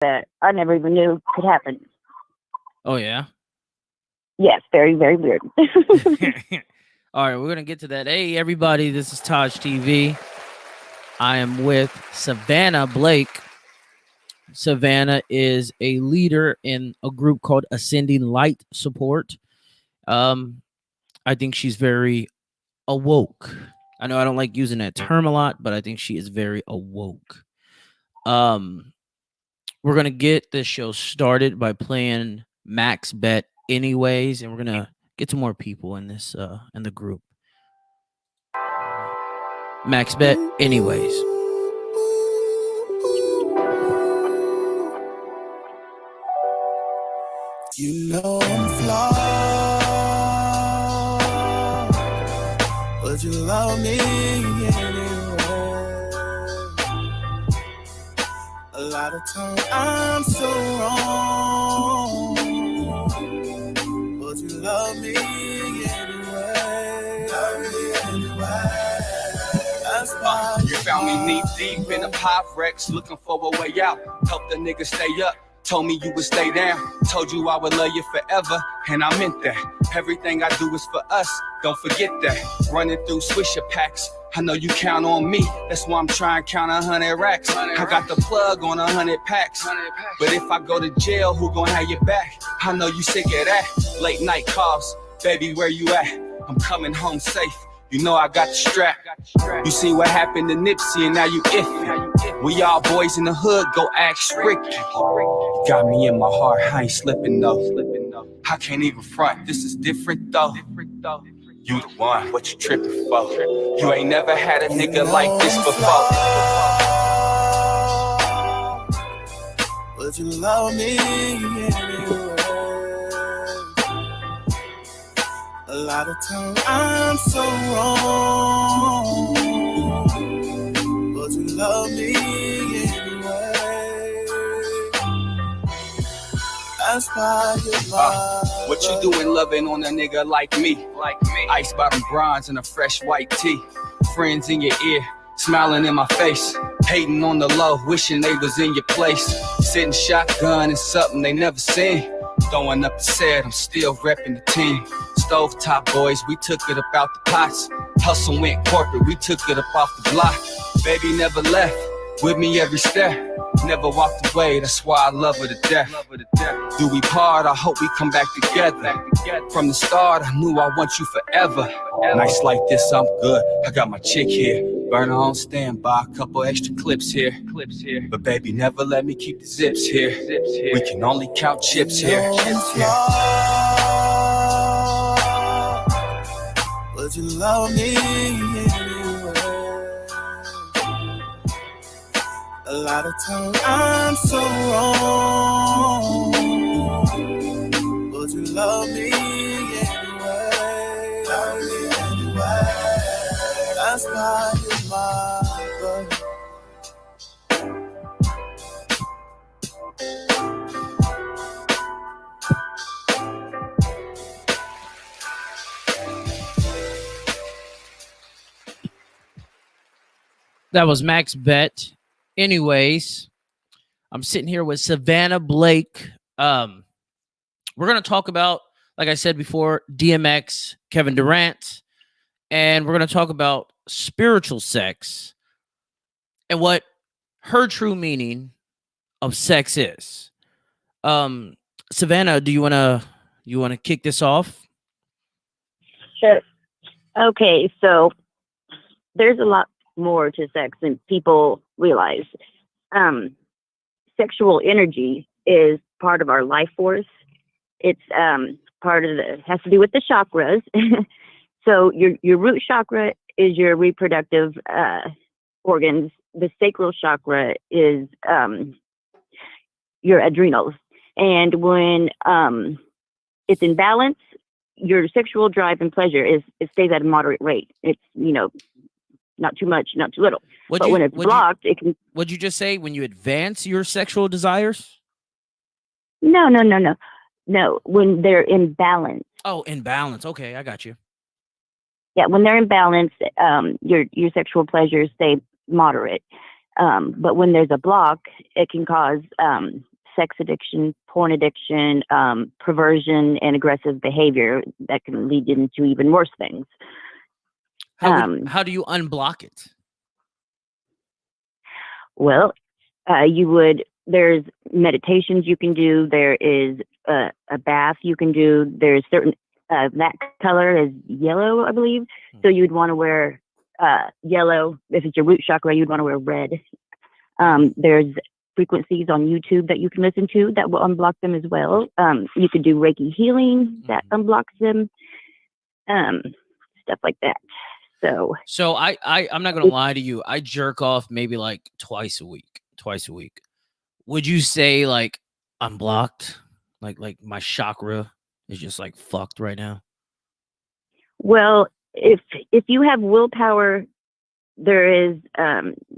that I never even knew could happen. Oh yeah. Yes, very, very weird. All right, we're gonna get to that. Hey, everybody, this is TaijhTV. I am with Savanna Blake. Savanna is a leader in a group called Ascending Light Support. I think she's very awoke. I know I don't like using that term a lot, but I think she is very awoke. We're gonna get this show started by playing Max Bet anyways, and we're gonna get to more people in this in the group. Max Bet anyways. You know I'm flawed, but you love me anyway. A lot of times I'm so wrong, but you love me anyway. Love me anyway. That's why you found me knee deep in a Pyrex, looking for a way out. Help the nigga stay up. Told me you would stay down. Told you I would love you forever, and I meant that. Everything I do is for us, don't forget that. Running through Swisher packs, I know you count on me. That's why I'm trying to count 100 racks. I got the plug on 100 packs. But if I go to jail, who gon' have your back? I know you sick of that. Late night calls, baby, where you at? I'm coming home safe. You know I got the strap. You see what happened to Nipsey and now you iffy. We all boys in the hood, go ask Ricky. You got me in my heart, I ain't slipping though. I can't even front, this is different though. You the one, what you tripping for? You ain't never had a nigga like this before. But you love me anyway. A lot of times I'm so wrong, but you love me anyway. That's why you're mine. What you doing loving on a nigga like me? Ice bottom bronze and a fresh white tee. Friends in your ear, smiling in my face. Hating on the low, wishing they was in your place. Sitting shotgun is something they never seen. Throwing up the set, I'm still repping the team. Stovetop boys, we took it up out the pots. Hustle went corporate, we took it up off the block. Baby never left, with me every step. Never walked away, that's why I love her to death. Do we part? I hope we come back together. From the start, I knew I want you forever. Nights like this, I'm good. I got my chick here. Burner on standby, a couple extra clips here. But baby, never let me keep the zips here. We can only count chips here. But you love me anyway. A lot of times I'm so wrong, but you love me anyway. Love me anyway. That's why you're mine, baby. That was Max Bet. Anyways, I'm sitting here with Savanna Blake. We're going to talk about, like I said before, DMX, Kevin Durant, and we're going to talk about spiritual sex and what her true meaning of sex is. Savanna, do you want to kick this off? Sure. Okay, so there's a lot more to sex than people realize. Sexual energy is part of our life force. It's part of has to do with the chakras. So your root chakra is your reproductive organs. The sacral chakra is your adrenals. And when it's in balance, your sexual drive and pleasure it stays at a moderate rate. It's not too much, not too little. When it's blocked, it can. What'd you just say? When you advance your sexual desires? No. When they're in balance. Oh, in balance. Okay, I got you. Yeah, when they're in balance, your sexual pleasures stay moderate. But when there's a block, it can cause sex addiction, porn addiction, perversion, and aggressive behavior that can lead into even worse things. How do you unblock it? Well, there's meditations you can do. There is a bath you can do. There's certain, that color is yellow, I believe. So you'd want to wear yellow. If it's your root chakra, you'd want to wear red. There's frequencies on YouTube that you can listen to that will unblock them as well. You could do Reiki healing that unblocks them. Stuff like that. So I'm not gonna lie to you. I jerk off maybe like twice a week. Would you say like I'm blocked? Like my chakra is just like fucked right now? Well, if you have willpower, there is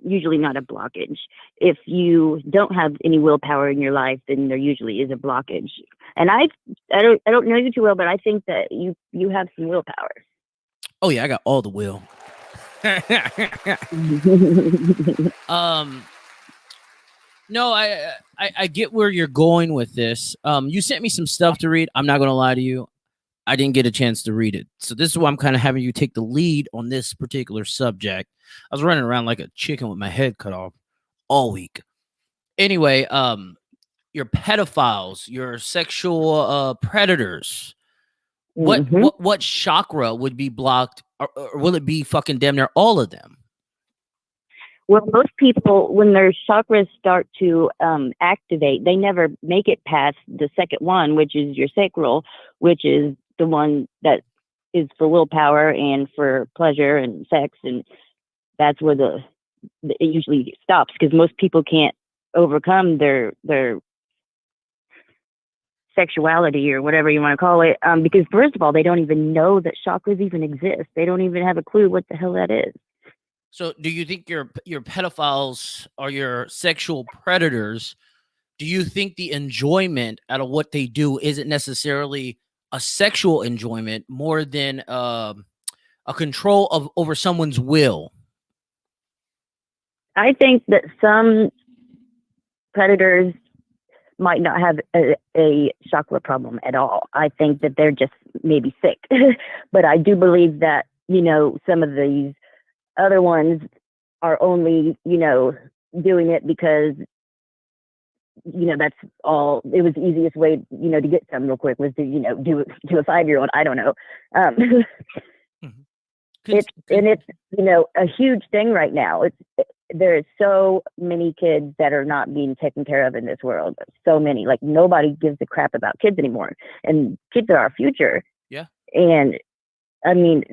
usually not a blockage. If you don't have any willpower in your life, then there usually is a blockage. And I don't know you too well, but I think that you have some willpower. Oh yeah, I got all the will. No, I get where you're going with this. You sent me some stuff to read. I'm not gonna lie to you. I didn't get a chance to read it. So this is why I'm kind of having you take the lead on this particular subject. I was running around like a chicken with my head cut off all week. Anyway, your pedophiles, your sexual predators, what chakra would be blocked, or will it be fucking damn near all of them? Well, most people, when their chakras start to activate, they never make it past the second one, which is your sacral, which is the one that is for willpower and for pleasure and sex, and that's where it usually stops, because most people can't overcome their sexuality or whatever you want to call it, because first of all, they don't even know that chakras even exist. They don't even have a clue what the hell that is. So do you think your pedophiles or your sexual predators, do you think the enjoyment out of what they do isn't necessarily a sexual enjoyment more than a control over someone's will? I think that some predators might not have a chakra problem at all. I think that they're just maybe sick. But I do believe that, some of these other ones are only, doing it because, that's all. It was the easiest way, to get some real quick was to, do a 5-year-old. I don't know. It's a huge thing right now. There's so many kids that are not being taken care of in this world. So many, like nobody gives a crap about kids anymore, and kids are our future. Yeah. And I mean,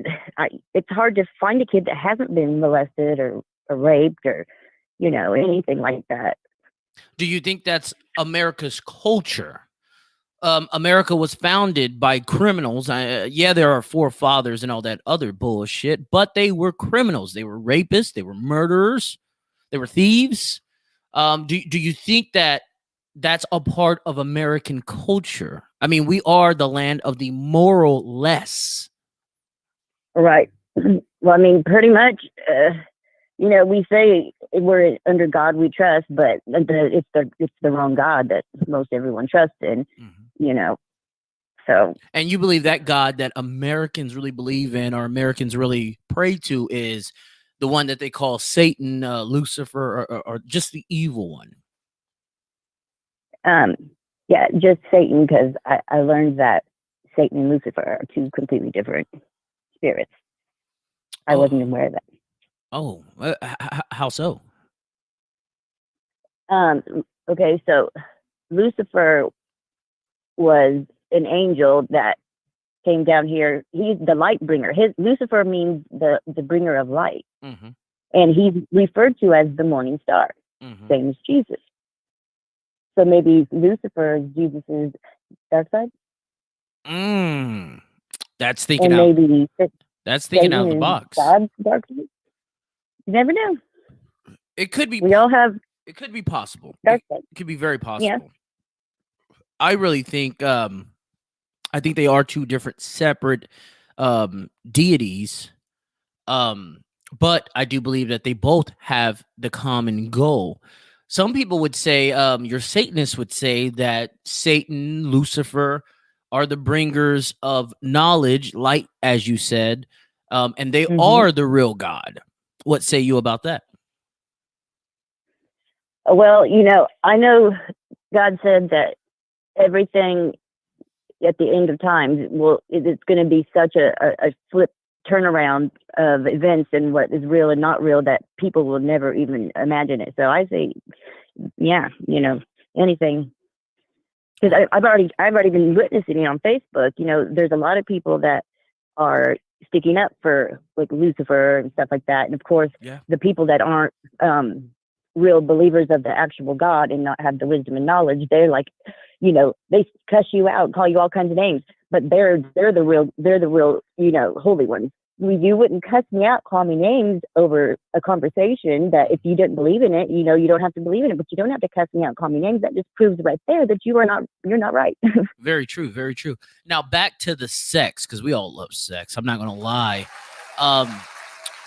it's hard to find a kid that hasn't been molested or raped or, anything like that. Do you think that's America's culture? America was founded by criminals. Yeah, there are forefathers and all that other bullshit, but they were criminals. They were rapists. They were murderers. They were thieves. Do you think that that's a part of American culture? I mean, we are the land of the moral less. Right. Well, I mean, pretty much, we say we're under God we trust, but it's the wrong God that most everyone trusts in, So. And you believe that God that Americans really believe in, or Americans really pray to, is the one that they call Satan, Lucifer, or just the evil one? Yeah, just Satan, because I learned that Satan and Lucifer are two completely different spirits. I wasn't aware of that. Oh, how so? Okay, so Lucifer was an angel that came down here. He's the light bringer. Lucifer means the bringer of light. Mm-hmm. And he's referred to as the morning star, same as Jesus. So maybe Lucifer is Jesus's dark side. That's thinking and out. Maybe that's thinking out of the box. God's dark side. You never know. It could be. We all have. It could be possible. Dark side. It could be very possible. Yeah. I really think. I think they are two different, separate deities. But I do believe that they both have the common goal. Some people would say, your Satanists would say that Satan, Lucifer are the bringers of knowledge, light, as you said, and they Hmm. are the real God. What say you about that? Well, I know God said that everything at the end of times it's going to be such a flip turnaround of events and what is real and not real that people will never even imagine it. So I say, yeah, anything. Because I've already been witnessing it on Facebook. There's a lot of people that are sticking up for like Lucifer and stuff like that, and of course, Yeah. the people that aren't real believers of the actual God and not have the wisdom and knowledge, they're like, they cuss you out, call you all kinds of names, but they're the real, holy ones. You wouldn't cuss me out, call me names over a conversation that if you didn't believe in it, you don't have to believe in it, but you don't have to cuss me out, call me names. That just proves right there that you're not right. Very true. Very true. Now back to the sex, because we all love sex. I'm not gonna lie. Um,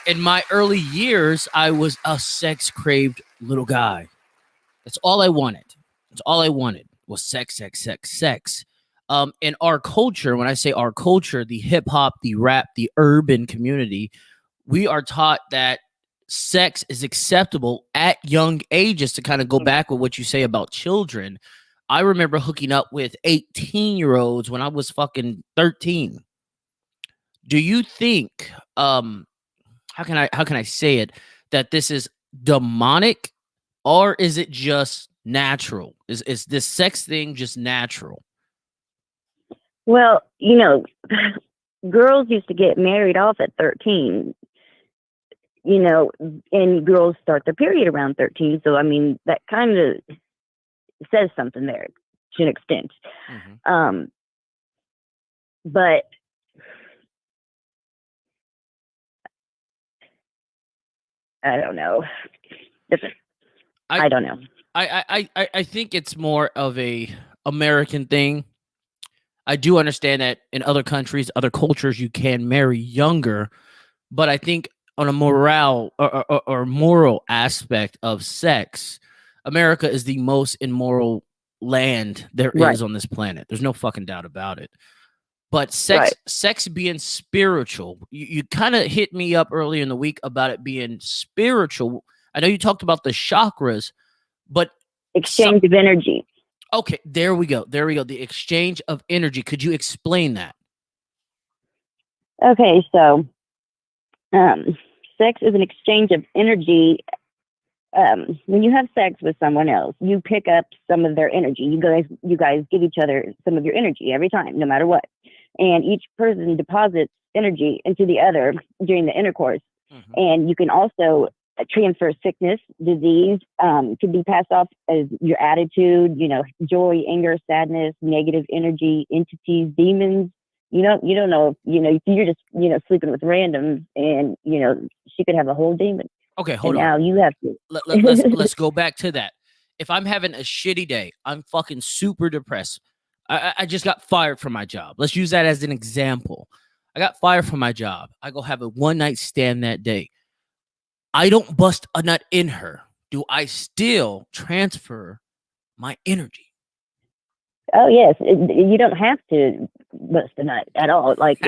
in my early years, I was a sex craved little guy. That's all I wanted. That's all I wanted was sex, sex, sex, sex. In our culture, when I say our culture, the hip hop, the rap, the urban community, we are taught that sex is acceptable at young ages. To kind of go back with what you say about children, I remember hooking up with 18-year-olds when I was fucking 13. Do you think, how can I say it, that this is demonic, or is it just natural? Is this sex thing just natural? Well, girls used to get married off at 13, and girls start their period around 13. So, I mean, that kind of says something there to an extent. Mm-hmm. But I don't know. I don't know. I think it's more of a American thing. I do understand that in other countries, other cultures, you can marry younger, but I think on a morale or moral aspect of sex, America is the most immoral land there Right. is on this planet. There's no fucking doubt about it. But Right. sex being spiritual, you kind of hit me up earlier in the week about it being spiritual. I know you talked about the chakras, but Exchange of energy. okay, there we go. There we go. The exchange of energy. Could you explain that? Okay, so sex is an exchange of energy. When you have sex with someone else, you pick up some of their energy. You guys give each other some of your energy every time, no matter what. And each person deposits energy into the other during the intercourse. Mm-hmm. And you can also transfer sickness, disease, can be passed off as your attitude, joy, anger, sadness, negative energy, entities, demons. You don't know, if you're just, sleeping with randoms and, she could have a whole demon. Okay, hold and on. Now you have to. Let's go back to that. If I'm having a shitty day, I'm fucking super depressed. I just got fired from my job. Let's use that as an example. I got fired from my job. I go have a one night stand that day. I don't bust a nut in her. Do I still transfer my energy? Oh yes, you don't have to bust a nut at all. Like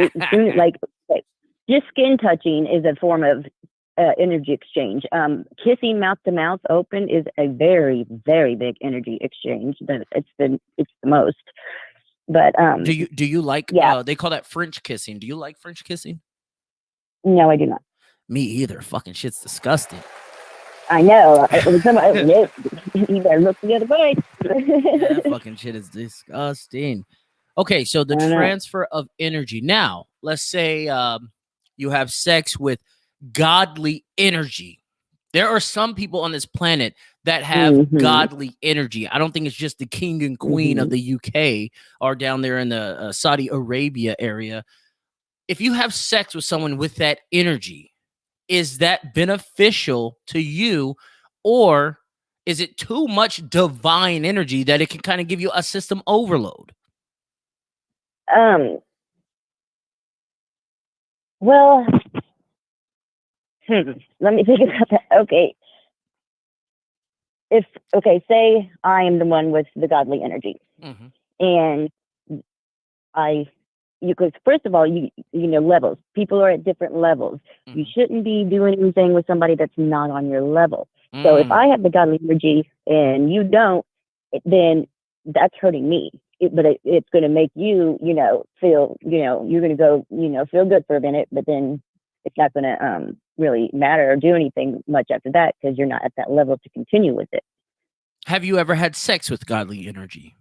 just skin touching is a form of energy exchange. Kissing mouth to mouth open is a very, very big energy exchange. It's the most. But do you like? Yeah. They call that French kissing. Do you like French kissing? No, I do not. Me either. Fucking shit's disgusting. I know. You better look the other way. Yeah, that fucking shit is disgusting. Okay, so the transfer of energy. Now, let's say you have sex with godly energy. There are some people on this planet that have godly energy. I don't think it's just the king and queen of the UK or down there in the Saudi Arabia area. If you have sex with someone with that energy, is that beneficial to you, or is it too much divine energy that it can kind of give you a system overload? Well, let me think about that. Okay. say I am the one with the godly energy, Mhm. and because first of all, levels. People are at different levels. You Mhm. shouldn't be doing anything with somebody that's not on your level. So if I have the godly energy and you don't, then that's hurting me. It's going to make you, feel, you're going to go, feel good for a minute, but then it's not going to really matter or do anything much after that because you're not at that level to continue with it. Have you ever had sex with godly energy?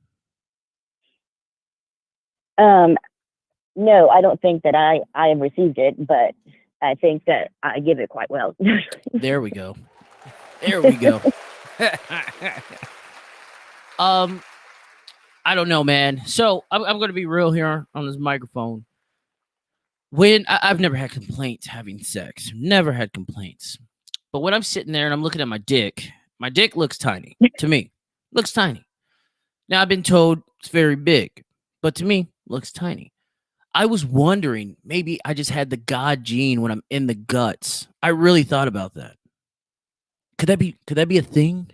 No, I don't think that I have received it, but I think that I give it quite well. There we go. There we go. I don't know, man. So I'm going to be real here on this microphone. When I've never had complaints having sex, never had complaints. But when I'm sitting there and I'm looking at my dick looks tiny to me. Looks tiny. Now I've been told it's very big, but to me, looks tiny. I was wondering, maybe I just had the God gene when I'm in the guts. I really thought about that. Could that be a thing?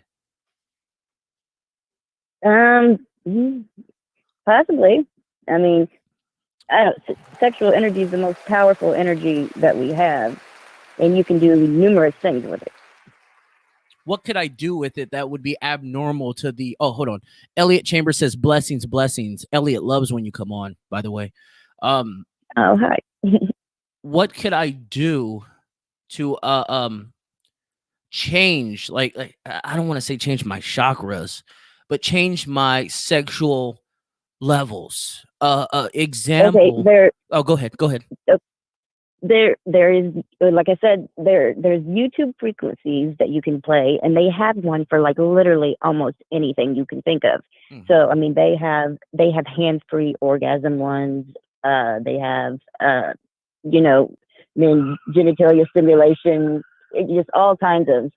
Possibly. I mean, sexual energy is the most powerful energy that we have, and you can do numerous things with it. What could I do with it that would be abnormal to the... Oh, hold on. Elliot Chambers says, blessings, blessings. Elliot loves when you come on, by the way. Oh, hi. What could I do to change, like I don't want to say change my chakras, but change my sexual levels? Example. Okay, Oh, go ahead. there is, like I said, there's YouTube frequencies that you can play, and they have one for like literally almost anything you can think of. Mhm. So I mean, they have hands-free orgasm ones. They have men genitalia stimulation, just all kinds of.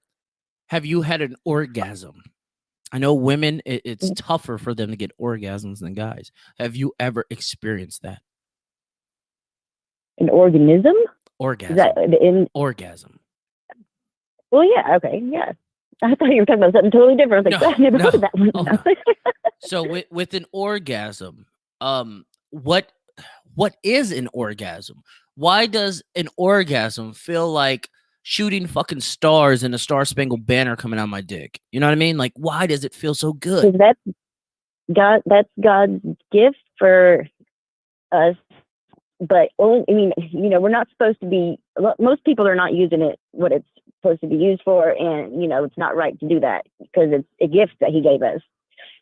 Have you had an orgasm? I know women, it's tougher for them to get orgasms than guys. Have you ever experienced that? An organism? Orgasm. Is that orgasm. Well, yeah, okay, yeah. I thought you were talking about something totally different. I was like, I've never heard of that one. Oh, no. So with an orgasm, what is an orgasm? Why does an orgasm feel like shooting fucking stars and a Star-Spangled Banner coming out my dick? You know what I mean? Like, why does it feel so good? That's God's gift for us. But only, I mean, we're not supposed to be. Most people are not using it what it's supposed to be used for, and it's not right to do that because it's a gift that He gave us.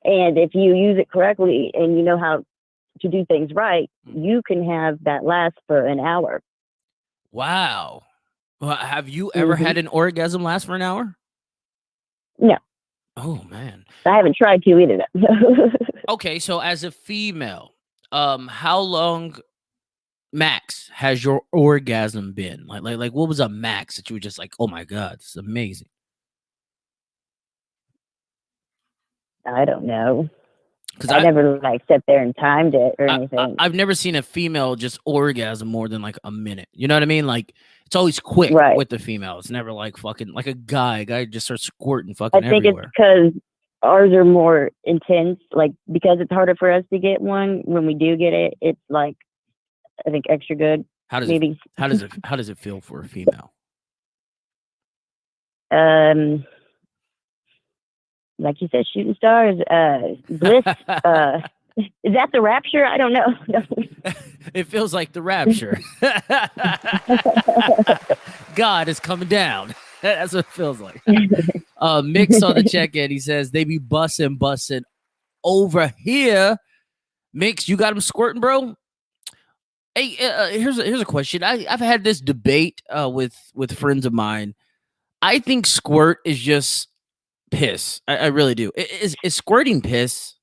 And if you use it correctly and you know how to do things right, you can have that last for an hour. Wow. Well, have you ever had an orgasm last for an hour? No. Oh man. I haven't tried to either. Okay, so as a female, how long max has your orgasm been? Like what was a max that you were just like, oh my God, this is amazing? I don't know. Because I never like sat there and timed it or anything. I've never seen a female just orgasm more than like a minute. You know what I mean? Like it's always quick with the female. It's never like fucking like a guy just starts squirting fucking everywhere. I think it's because ours are more intense. Like because it's harder for us to get one. When we do get it, it's like I think extra good. How does it feel for a female? Like you said, shooting stars, bliss. Is that the rapture? I don't know. It feels like the rapture. God is coming down. That's what it feels like. Mix on the check-in. He says they be bussin' over here. Mix, you got him squirting, bro? Hey, here's a question. I've had this debate with friends of mine. I think squirt is just piss. I really do. Is squirting piss?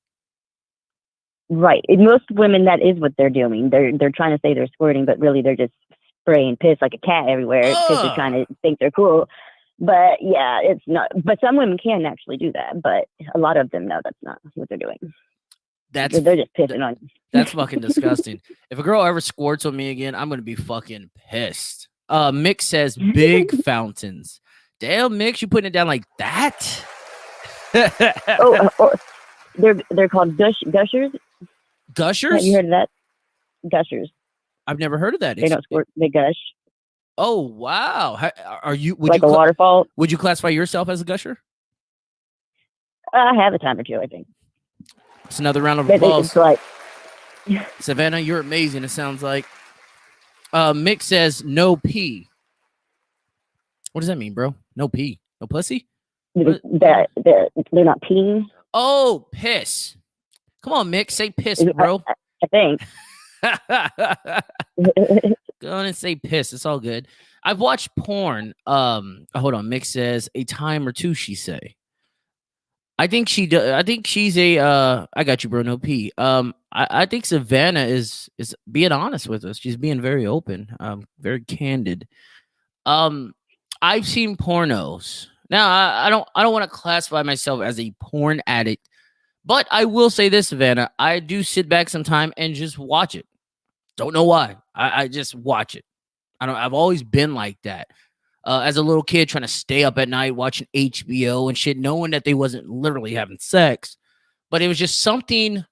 Right. In most women, that is what they're doing. They're trying to say they're squirting, but really they're just spraying piss like a cat everywhere because they're trying to think they're cool. But yeah, it's not. But some women can actually do that. But a lot of them, no, that's not what they're doing. They're just pissing on you. That's fucking disgusting. If a girl ever squirts on me again, I'm gonna be fucking pissed. Mick says big fountains. Damn, Mix, you putting it down like that? They're called gushers. Gushers? Have you heard of that? Gushers. I've never heard of that. They don't squirt. They gush. Oh wow! Are you? Would like you a waterfall? Would you classify yourself as a gusher? I have a time or two, I think. It's another round of applause. It's like Savanna, you're amazing. It sounds like. Mick says no pee. What does that mean, bro? No pee, no pussy. They're not peeing. Oh, piss. Come on, Mick, say piss, bro. I think. Go on and say piss. It's all good. I've watched porn. Hold on. Mick says a time or two. She say. I think she does. I think she's a. I got you, bro. No pee. I think Savanna is being honest with us. She's being very open. Very candid. I've seen pornos. Now I don't want to classify myself as a porn addict, but I will say this, Savanna. I do sit back sometime and just watch it. Don't know why. I just watch it. I've always been like that. As a little kid, trying to stay up at night watching HBO and shit, knowing that they wasn't literally having sex, but it was just something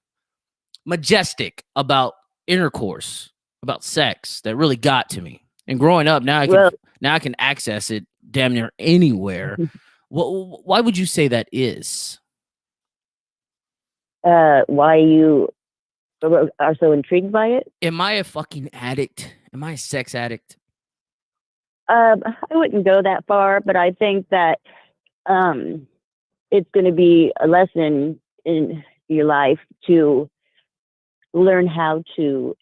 majestic about intercourse, about sex that really got to me. And growing up, now I can access it damn near anywhere. Why would you say that is? Why you are so intrigued by it? Am I a fucking addict? Am I a sex addict? I wouldn't go that far, but I think that it's going to be a lesson in your life to learn how to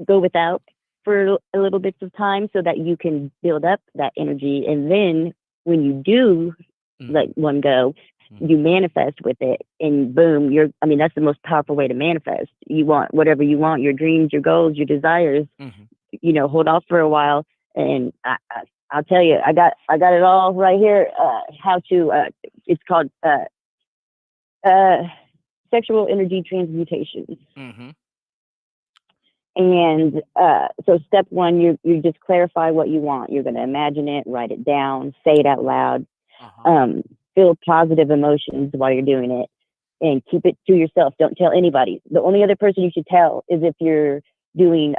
go without for a little bits of time so that you can build up that energy. And then when you do let one go, you manifest with it, and boom, that's the most powerful way to manifest. You want whatever you want, your dreams, your goals, your desires. Hold off for a while, and I'll tell you, I got it all right here. How to? It's called sexual energy transmutation. And so, step one, you just clarify what you want. You're going to imagine it, write it down, say it out loud. Feel positive emotions while you're doing it, and keep it to yourself. Don't tell anybody. The only other person you should tell is if you're doing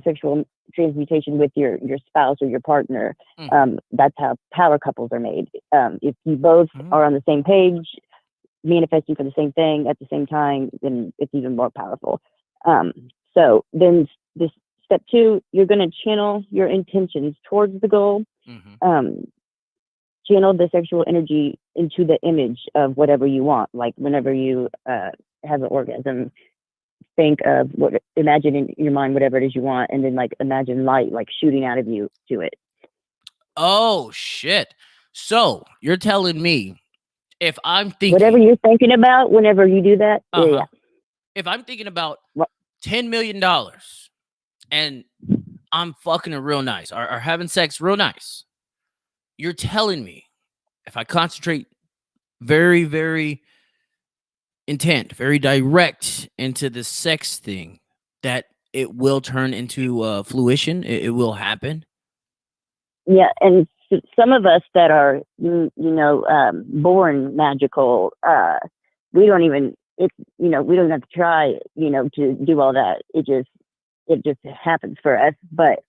sexual transmutation with your spouse or your partner. That's how power couples are made. If you both are on the same page, manifesting for the same thing at the same time, then it's even more powerful. So then this step two, you're going to channel your intentions towards the goal. Channel the sexual energy into the image of whatever you want. Like whenever you have an orgasm, think of imagine in your mind whatever it is you want, and then like imagine light like shooting out of you to it. Oh shit! So you're telling me if I'm thinking whatever you're thinking about whenever you do that, yeah. If I'm thinking about $10 million and I'm fucking it real nice or having sex real nice, you're telling me if I concentrate very, very intent, very direct into the sex thing, that it will turn into fruition. It will happen. Yeah, and some of us that are, born magical, we don't even. We don't have to try, to do all that. It just happens for us. But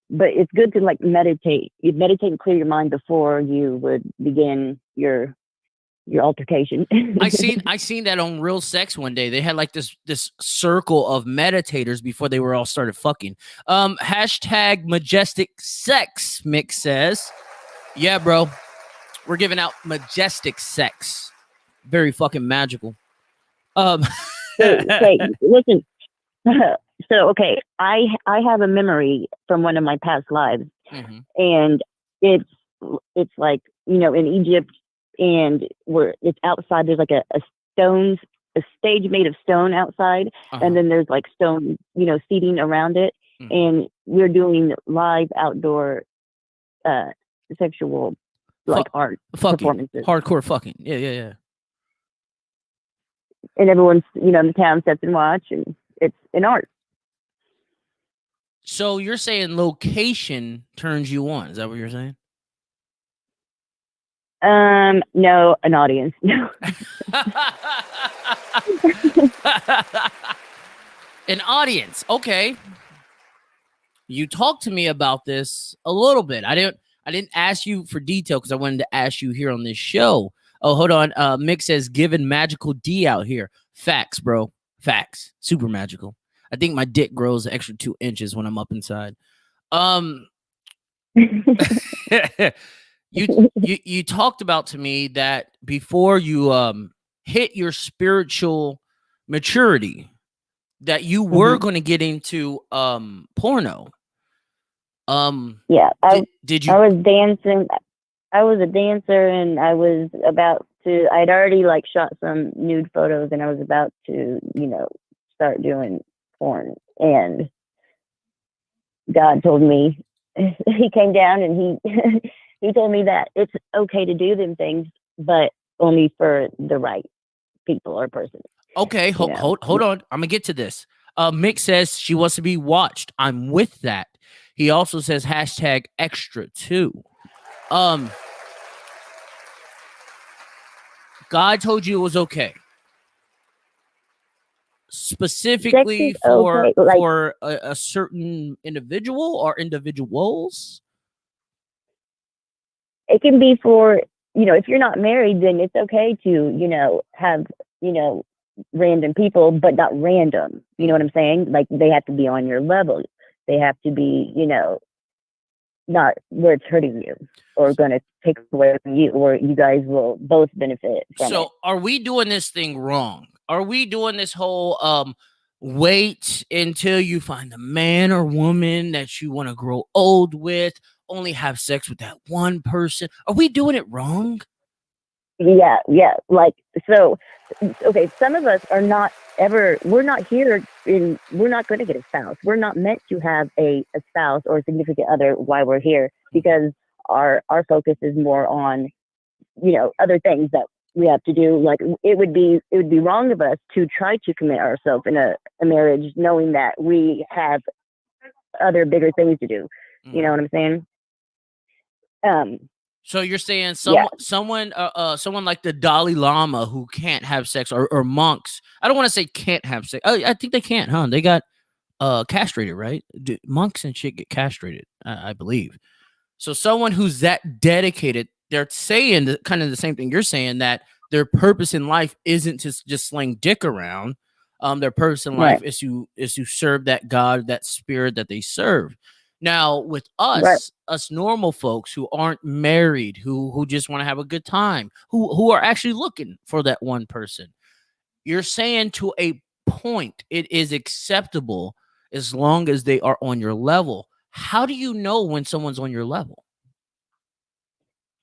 it's good to like meditate. You meditate and clear your mind before you would begin your altercation. I seen that on Real Sex one day. They had like this circle of meditators before they were all started fucking. Hashtag majestic sex, Mick says. Yeah, bro. We're giving out majestic sex. Very fucking magical. Okay, listen. So, okay, I have a memory from one of my past lives, and it's like, in Egypt, and it's outside. There's like a stage made of stone outside, and then there's like stone, seating around it, and we're doing live outdoor sexual art performances. Hardcore fucking. Yeah. And everyone's, in the town sits and watch, and it's an art. So you're saying location turns you on? Is that what you're saying? No, an audience. No. An audience. Okay. You talked to me about this a little bit. I didn't ask you for detail because I wanted to ask you here on this show. Oh, hold on. Mick says, given magical D out here. Facts, bro. Facts. Super magical. I think my dick grows an extra 2 inches when I'm up inside. You talked about to me that before you hit your spiritual maturity, that you were going to get into porno. Yeah, did you? I was dancing. I was a dancer, and I was about to. I'd already like shot some nude photos, and I was about to, start doing porn. And God told me, He came down and he he told me that it's okay to do them things, but only for the right people or person. Okay, hold on. I'm gonna get to this. Mick says she wants to be watched. I'm with that. He also says hashtag extra too. God told you it was okay. Specifically for okay. for a certain individual or individuals. It can be for, if you're not married, then it's okay to, have, random people, but not random. You know what I'm saying? Like, they have to be on your level. They have to be, not where it's hurting you or going to take away from you, or you guys will both benefit from it. Are we doing this thing wrong? Are we doing this whole wait until you find a man or woman that you want to grow old with, only have sex with that one person? Are we doing it wrong? Yeah. Like, so, okay, some of us are not we're not here we're not going to get a spouse. We're not meant to have a spouse or a significant other while we're here, because our focus is more on, other things that we have to do. Like, it would be wrong of us to try to commit ourselves in a marriage knowing that we have other bigger things to do. You know what I'm saying? So you're saying someone like the Dalai Lama who can't have sex, or monks. I don't want to say can't have sex. I think they can't, huh? They got castrated, right? Monks and shit get castrated, I believe. So someone who's that dedicated, they're saying kind of the same thing you're saying, that their purpose in life isn't to just sling dick around. Their purpose in life is to serve that God, that spirit that they serve. Now, with us normal folks who aren't married, who just want to have a good time, who are actually looking for that one person, you're saying to a point it is acceptable as long as they are on your level. How do you know when someone's on your level?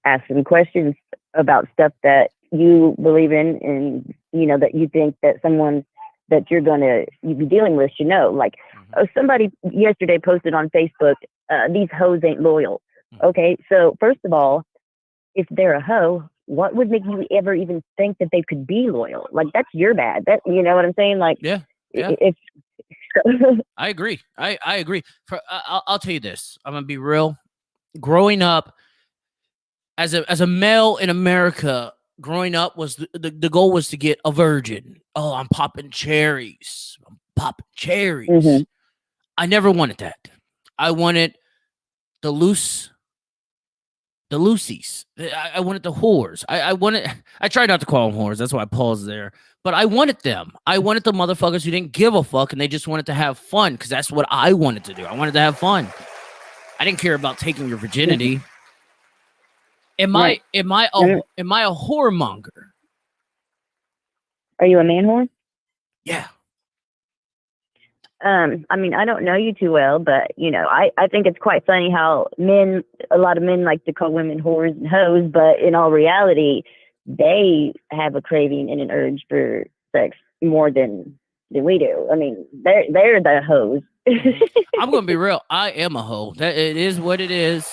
Ask them questions about stuff that you believe in, and that you think that someone that you're you be dealing with should know. Like, somebody yesterday posted on Facebook, these hoes ain't loyal. Okay, so first of all, if they're a hoe, what would make you ever even think that they could be loyal? Like, that's your bad. That, you know what I'm saying? Like, yeah. If I agree. I agree. I'll tell you this. I'm gonna be real. Growing up as a male in America, growing up was the goal was to get a virgin. Oh, I'm popping cherries. I never wanted that. I wanted the loosies. I wanted the whores. I tried not to call them whores. That's why I paused there. But I wanted them. I wanted the motherfuckers who didn't give a fuck and they just wanted to have fun, because that's what I wanted to do. I wanted to have fun. I didn't care about taking your virginity. Am I a whoremonger? Are you a man whore? Yeah. I mean, I don't know you too well, but I think it's quite funny how a lot of men like to call women whores and hoes, but in all reality, they have a craving and an urge for sex more than we do. I mean, they're the hoes. I'm gonna be real. I am a hoe. That it is what it is.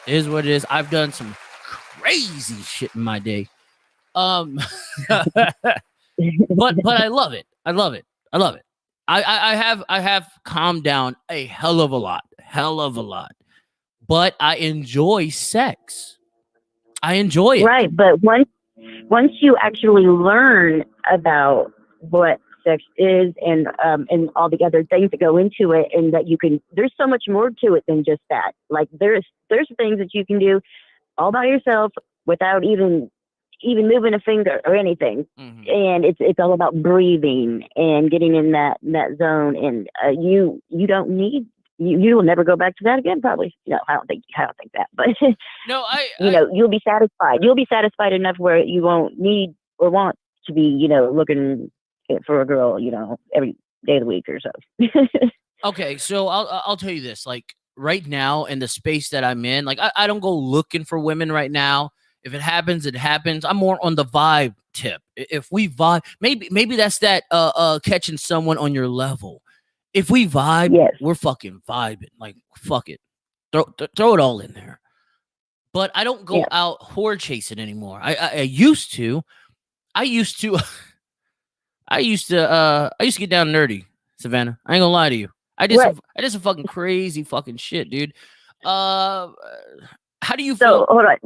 It is what it is. I've done some crazy shit in my day. But I love it. I love it. I have calmed down a hell of a lot. But I enjoy sex. I enjoy it. Right, but once you actually learn about what sex is and all the other things that go into it, and that you can, there's so much more to it than just that. Like there's things that you can do all by yourself without even moving a finger or anything. Mhm. And it's all about breathing and getting in that zone. And you don't need, you will never go back to that again, probably. No, I don't think that. But No, you know, you'll be satisfied. You'll be satisfied enough where you won't need or want to be, you know, looking for a girl, you know, every day of the week or so. okay, so I'll tell you this. Like right now in the space that I'm in, like I don't go looking for women right now. If it happens, it happens. I'm more on the vibe tip. If we vibe, maybe that's that catching someone on your level. If we vibe, Yes. we're fucking vibing. Like fuck it. Throw it all in there. But I don't go Yeah. out whore chasing anymore. I used to. I used to I used to get down nerdy, Savanna. I ain't gonna lie to you. I did Right. some fucking crazy fucking shit, dude. How do you So feel? hold on.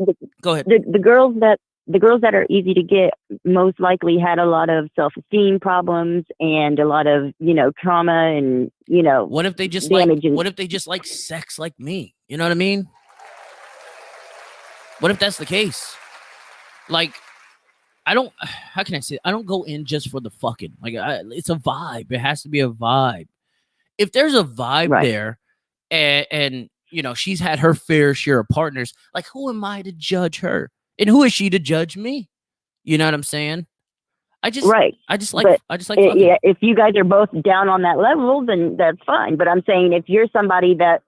Go ahead. The girls that are easy to get most likely had a lot of self-esteem problems and a lot of, you know, trauma and, you know, What if they just damage. what if they just like sex like me? You know what I mean? What if that's the case? Like, I don't. How can I say it? I don't go in just for the fucking. Like, it's a vibe. It has to be a vibe. If there's a vibe Right. there, and you know she's had her fair share of partners, like who am I to judge her, and who is she to judge me? You know what I'm saying? I just Right. like But fucking. yeah, if you guys are both down on that level, then that's fine. But I'm saying if you're somebody that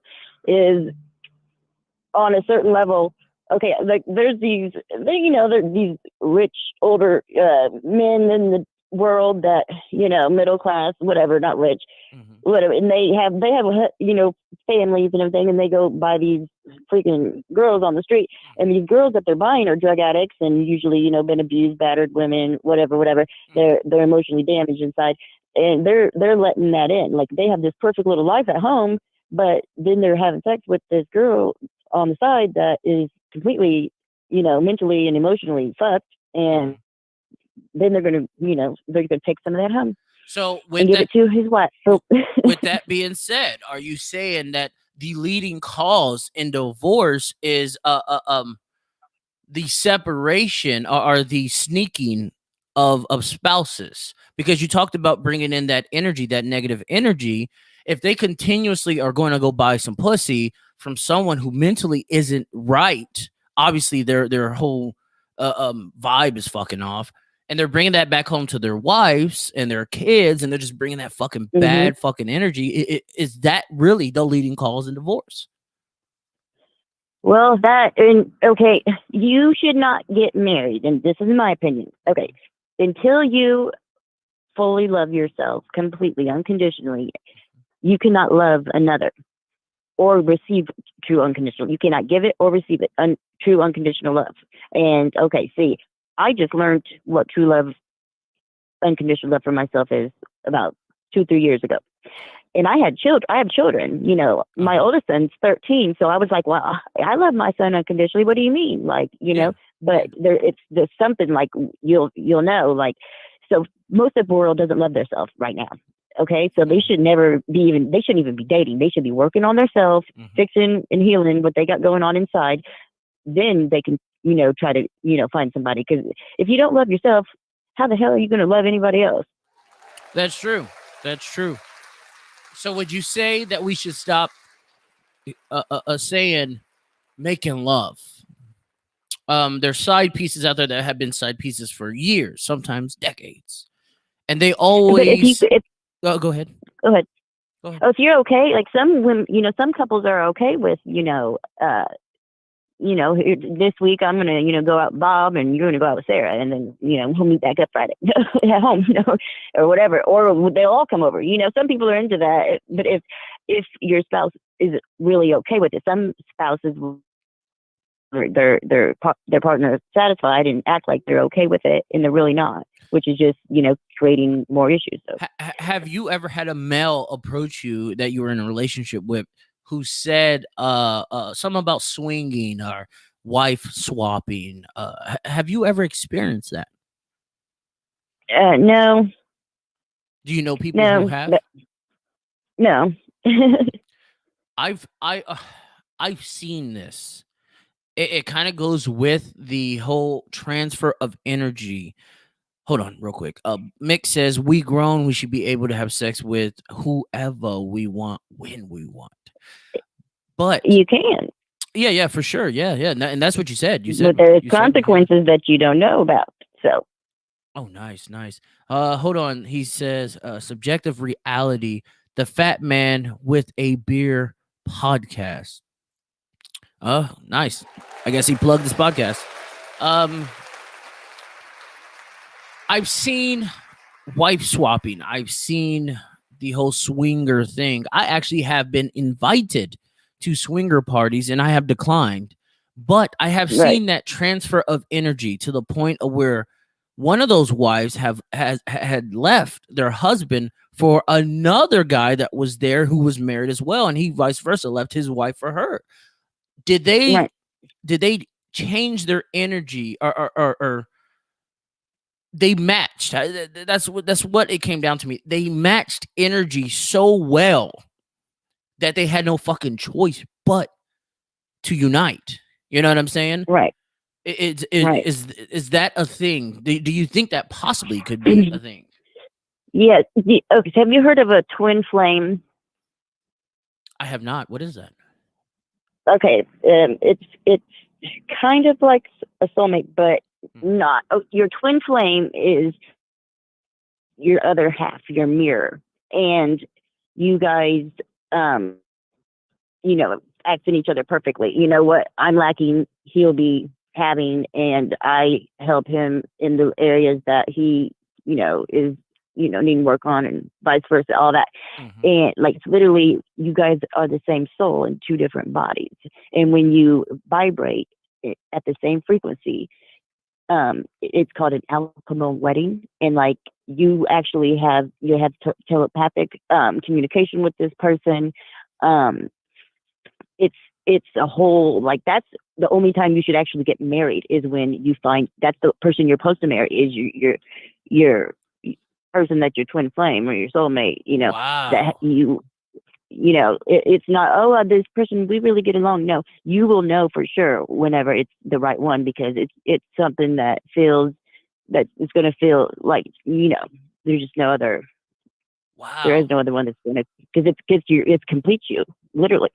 is on a certain level, okay, like there's these, you know, there's these rich older men in the world that, you know, middle class, whatever, not rich, whatever, and they have you know, families and everything, and they go buy these freaking girls on the street, and these girls that they're buying are drug addicts and usually, you know, been abused, battered women, whatever. They're emotionally damaged inside, and they're letting that in. Like they have this perfect little life at home, but then they're having sex with this girl on the side that is completely, you know, mentally and emotionally fucked, and then they're gonna, you know, they're gonna take some of that home. So and give it to his wife. So with that being said, are you saying that the leading cause in divorce is the separation or the sneaking of spouses? Because you talked about bringing in that energy, that negative energy. If they continuously are going to go buy some pussy from someone who mentally isn't right, obviously their whole vibe is fucking off, and they're bringing that back home to their wives and their kids, and they're just bringing that fucking bad fucking energy. Is that really the leading cause in divorce? Well, okay, you should not get married, and this is my opinion. Okay, until you fully love yourself completely, unconditionally, you cannot love another or receive true unconditional. You cannot give it or receive it. True unconditional love. And okay, see, I just learned what true love, unconditional love for myself is about 2-3 years ago. And I have children, you know, my oldest son's 13. So I was like, well, I love my son unconditionally. What do you mean? Like, you know, but there's something like you'll know, like, so most of the world doesn't love themselves right now. Okay. So they should they shouldn't even be dating. They should be working on themselves, fixing and healing what they got going on inside. Then they can, you know, try to, you know, find somebody. Because if you don't love yourself, how the hell are you going to love anybody else? That's true. That's true. So would you say that we should stop saying making love? There's side pieces out there that have been side pieces for years, sometimes decades, and they always. Go ahead. Go ahead. Oh, if you're okay, like some women, you know, some couples are okay with, you know, this week I'm gonna, you know, go out with Bob and you're gonna go out with Sarah, and then, you know, we'll meet back up Friday at home, you know, or whatever, or they'll all come over. You know, some people are into that, but if your spouse is really okay with it, some spouses will their partner is satisfied and act like they're okay with it, and they're really not, which is just, you know, creating more issues. So. Have you ever had a male approach you that you were in a relationship with who said something about swinging or wife swapping. Have you ever experienced that? No, Do you know people who have? no. I've seen this. It kind of goes with the whole transfer of energy. Hold on, real quick. Mick says we grown. We should be able to have sex with whoever we want when we want. But You can, yeah, for sure. Yeah, and that's what you said. but there's you said we can. consequences that you don't know about. So, Oh, nice. Hold on. He says subjective reality. The Fat Man with a Beer podcast. Oh, nice. I guess he plugged this podcast. I've seen wife swapping. I've seen the whole swinger thing. I actually have been invited to swinger parties and I have declined. But I have seen that transfer of energy to the point of where one of those wives had left their husband for another guy that was there who was married as well, and he vice versa left his wife for her. Did they change their energy or they matched? That's what it came down to me. They matched energy so well that they had no fucking choice but to unite. You know what I'm saying? right. Is that a thing? Do you think that possibly could be a thing? Yes. Okay. Have you heard of a twin flame? I have not. What is that? Okay. It's kind of like a soulmate, but not. Oh, your twin flame is your other half, your mirror, and you guys, accent each other perfectly. You know what I'm lacking, he'll be having, and I help him in the areas that he, is, needing work on, and vice versa, all that. And like literally, you guys are the same soul in two different bodies, and when you vibrate at the same frequency, it's called an alchemical wedding, and like you actually have telepathic communication with this person. It's a whole, like, that's the only time you should actually get married is when you find that's the person you're supposed to marry is your person that's your twin flame or your soulmate. Wow. That it's not, this person, we really get along. No, you will know for sure whenever it's the right one, because it's something that feels that it's going to feel like, there's just no other. Wow. There is no other one that's going to, because it completes you, literally.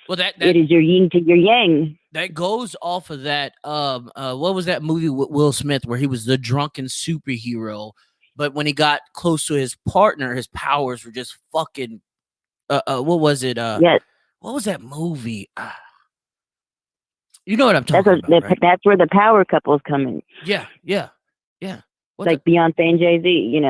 Well, that it is your yin to your yang. That goes off of that. What was that movie with Will Smith where he was the drunken superhero, but when he got close to his partner, his powers were just fucking. What was it? Yes. What was that movie? You know what I'm talking about, right? That's where the power couples come in. Yeah. Like Beyonce and Jay-Z,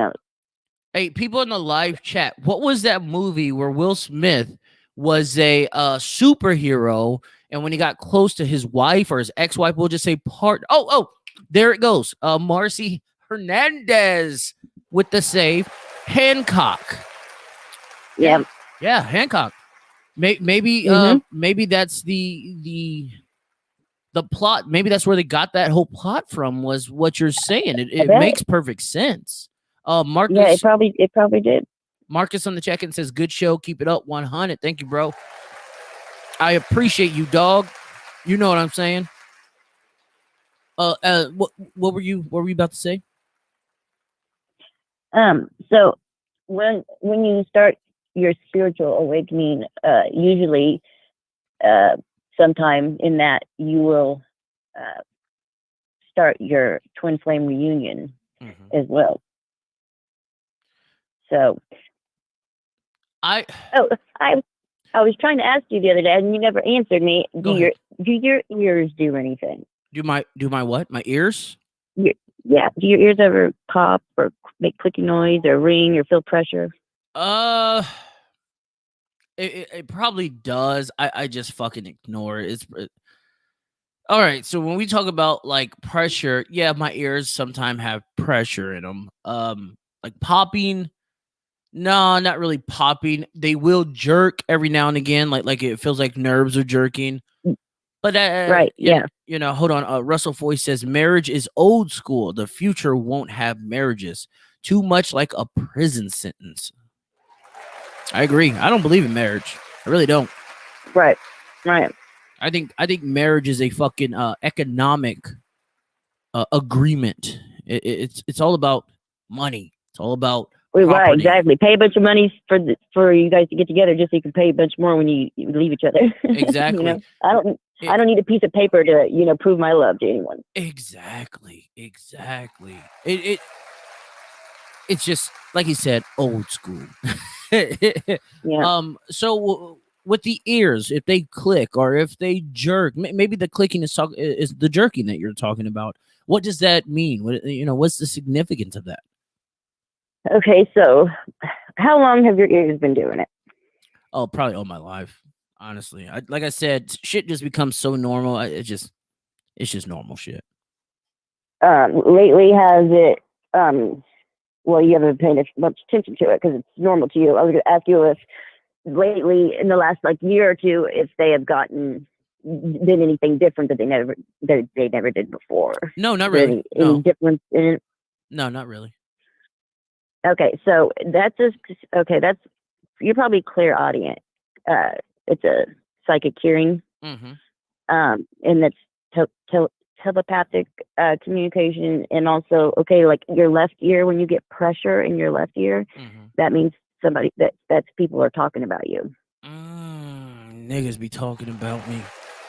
Hey, people in the live chat, what was that movie where Will Smith was a superhero, and when he got close to his wife or his ex-wife, we'll just say part. Oh, there it goes. Marcy Hernandez with the save. Hancock. Yeah. Yeah, Hancock. Maybe that's the plot. Maybe that's where they got that whole plot from, was what you're saying. It makes perfect sense. Marcus. Yeah, it probably did. Marcus on the check-in says, "Good show. Keep it up, 100." Thank you, bro. I appreciate you, dog. You know what I'm saying. What were you about to say? So when you start your spiritual awakening, usually, sometime in that you will start your twin flame reunion as well. So I was trying to ask you the other day, and you never answered me. Do your ears do anything? Do my what? My ears? Yeah. Do your ears ever pop or make clicky noise or ring or feel pressure? It probably does. I just fucking ignore it. All right. So when we talk about like pressure, yeah, my ears sometimes have pressure in them. Like popping. No, not really popping. They will jerk every now and again, like it feels like nerves are jerking. But But Right, yeah. hold on. Russell Foy says marriage is old school. The future won't have marriages. Too much like a prison sentence. I agree. I don't believe in marriage. I really don't. Right. I think marriage is a fucking economic agreement. It's all about money. It's all about Right, property. exactly. Pay a bunch of money for you guys to get together, just so you can pay a bunch more when you leave each other. Exactly. I don't need a piece of paper to prove my love to anyone. Exactly. It's just like he said, old school. Yeah. So with the ears, if they click or if they jerk, maybe the clicking is the jerking that you're talking about. What does that mean? What's the significance of that? Okay, so how long have your ears been doing it? Oh, probably all my life. Honestly, like I said, shit just becomes so normal. It's just normal shit. Lately, has it? Well, you haven't paid much attention to it because it's normal to you. I was going to ask you if lately, in the last year or two, if they have done anything different that they never did before. No, not really. Any difference in it? No, not really. Okay, so that's you're probably clairaudient. It's a psychic hearing, and that's telepathic communication, and also like your left ear. When you get pressure in your left ear, that means that's people are talking about you. Niggas be talking about me.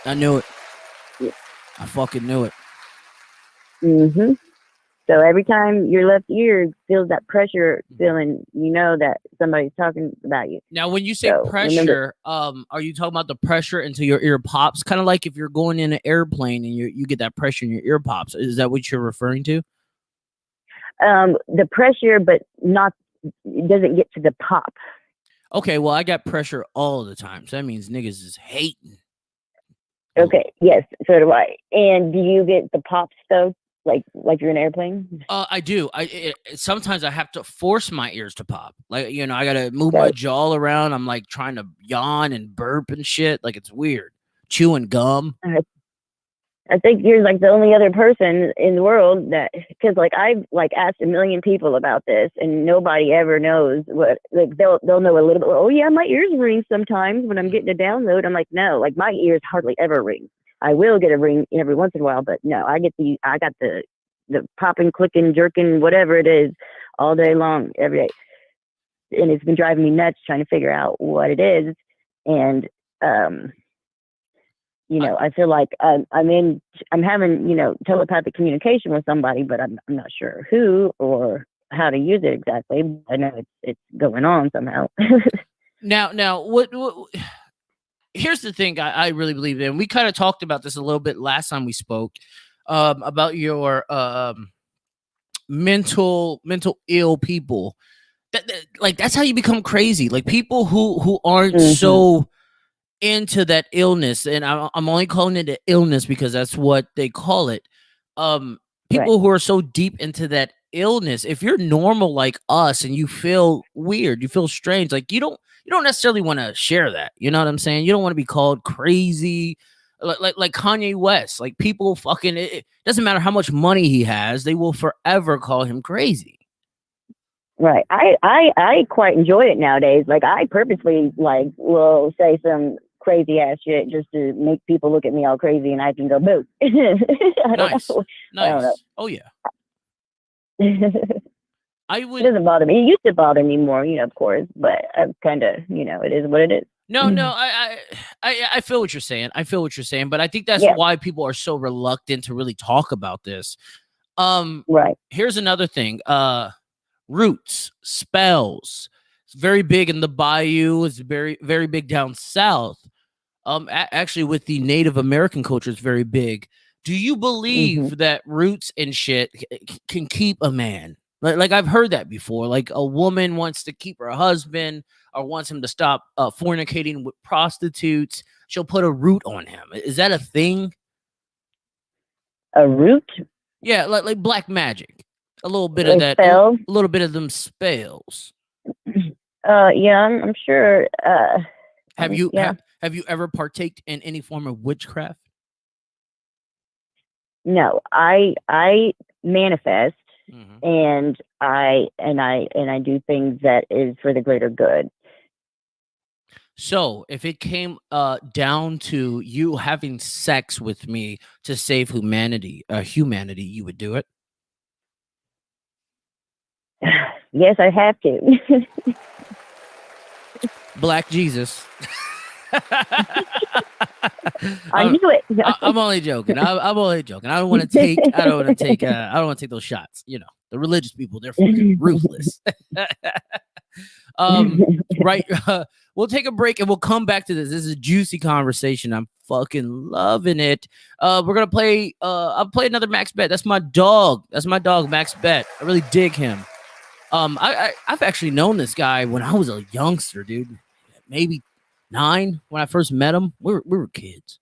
I knew it. Yeah. I fucking knew it. So every time your left ear feels that pressure feeling, you know that somebody's talking about you. Now, when you say pressure, are you talking about the pressure until your ear pops? Kind of like if you're going in an airplane and you get that pressure in your ear pops. Is that what you're referring to? The pressure, but it doesn't get to the pop. Okay, well, I got pressure all the time. So that means niggas is hating. Okay, yes, so do I. And do you get the pops, though? Like you're in an airplane? I do. Sometimes I have to force my ears to pop. Like, I got to move my jaw around. I'm like trying to yawn and burp and shit. Like, it's weird. Chewing gum. I think you're the only other person in the world that, because I've asked a million people about this and nobody ever knows what, they'll know a little bit. Oh yeah, my ears ring sometimes when I'm getting a download. I'm like, no, my ears hardly ever ring. I will get a ring every once in a while, but no, I got the popping, clicking, jerking, whatever it is, all day long, every day. And it's been driving me nuts trying to figure out what it is. And, I feel like I'm having, telepathic communication with somebody, but I'm not sure who or how to use it exactly. I know it's going on somehow. Now, what here's the thing I really believe in. We kind of talked about this a little bit last time we spoke, about your mental ill people. That's how you become crazy. Like people who aren't so into that illness, and I'm only calling it an illness because that's what they call it. People who are so deep into that illness, if you're normal like us and you feel weird, you feel strange, like you don't necessarily want to share that. You know what I'm saying? You don't want to be called crazy, like Kanye West. Like people fucking, it doesn't matter how much money he has, they will forever call him crazy. Right. I quite enjoy it nowadays. I purposely will say some crazy ass shit just to make people look at me all crazy and I can go boo. Nice. I don't know. Oh yeah. It doesn't bother me. It used to bother me more, of course, but I'm kind of, it is what it is. No, I feel what you're saying. But I think that's why people are so reluctant to really talk about this. Right. Here's another thing. Roots, spells. It's very big in the bayou. It's very, very big down south. Actually, with the Native American culture, it's very big. Do you believe that roots and shit can keep a man? Like I've heard that before. Like a woman wants to keep her husband or wants him to stop fornicating with prostitutes. She'll put a root on him. Is that a thing? A root? Yeah, like black magic. A little bit of that. Spells? A little bit of them spells. Yeah, I'm sure. Have you ever partaked in any form of witchcraft? No, I manifest, Mhm. and I do things that is for the greater good. So if it came down to you having sex with me to save humanity, you would do it? Yes, I have to. Black Jesus. I knew it. I'm only joking. I'm only joking. I don't want to take. I don't want to take. I don't want to take those shots. You know, the religious people, they're fucking ruthless. Right. We'll take a break and we'll come back to this. This is a juicy conversation. I'm fucking loving it. We're gonna play. I'll play another Max Bet. That's my dog. That's my dog, Max Bet. I really dig him. I've actually known this guy when I was a youngster, dude. Maybe 9 when I first met him. We were kids.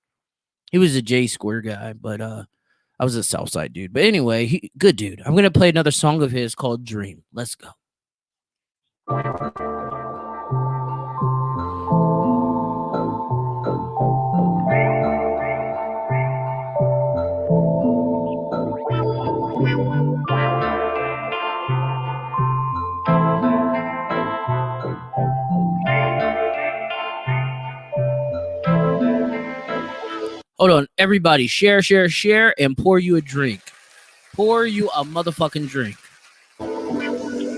He was a J Square guy, but I was a Southside dude. But anyway, good dude. I'm gonna play another song of his called Dream. Let's go. Hold on, everybody, share, and pour you a drink. Pour you a motherfucking drink.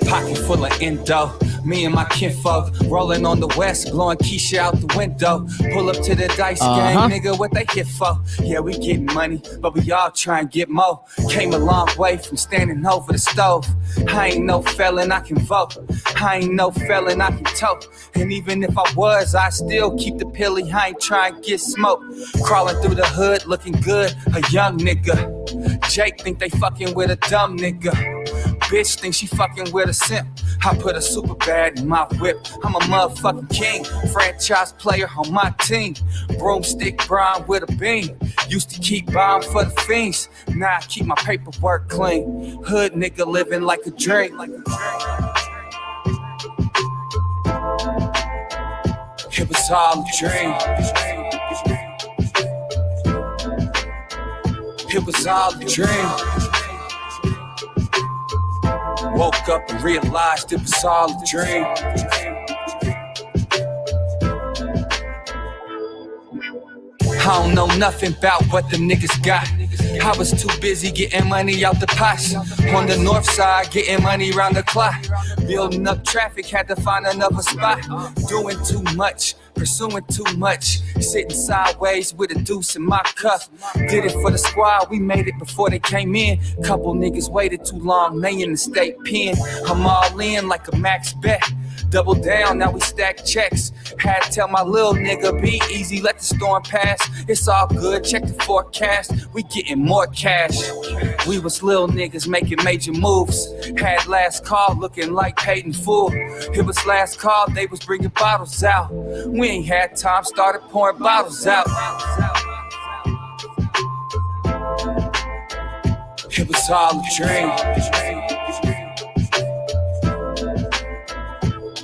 Pocket full of endo. Me and my kinfolk rolling on the west, blowing Keisha out the window. Pull up to the dice game, nigga, what they hit for? Yeah, we getting money, but we all try and get more. Came a long way from standing over the stove. I ain't no felon, I can vote. I ain't no felon, I can tote. And even if I was, I still keep the pilly. I ain't trying to get smoked. Crawling through the hood, looking good, a young nigga. Jake think they fucking with a dumb nigga. Bitch think she fucking with a simp. I put a super bad in my whip. I'm a motherfucking king. Franchise player on my team. Broomstick Brian with a beam. Used to keep buying for the fiends. Now I keep my paperwork clean. Hood nigga living like a dream. It was all a dream. It was all a dream. Woke up and realized it was all a dream. I don't know nothing about what the niggas got. I was too busy getting money out the pots. On the north side, getting money round the clock. Building up traffic, had to find another spot. Doing too much, pursuing too much. Sitting sideways with a deuce in my cup. Did it for the squad, we made it before they came in. Couple niggas waited too long, they in the state pen. I'm all in like a max bet. Double down, now we stack checks. Had to tell my little nigga, be easy, let the storm pass. It's all good, check the forecast. We getting more cash. We was little niggas making major moves. Had last call looking like paid in full. It was last call, they was bringing bottles out. We ain't had time, started pouring bottles out. It was all a dream.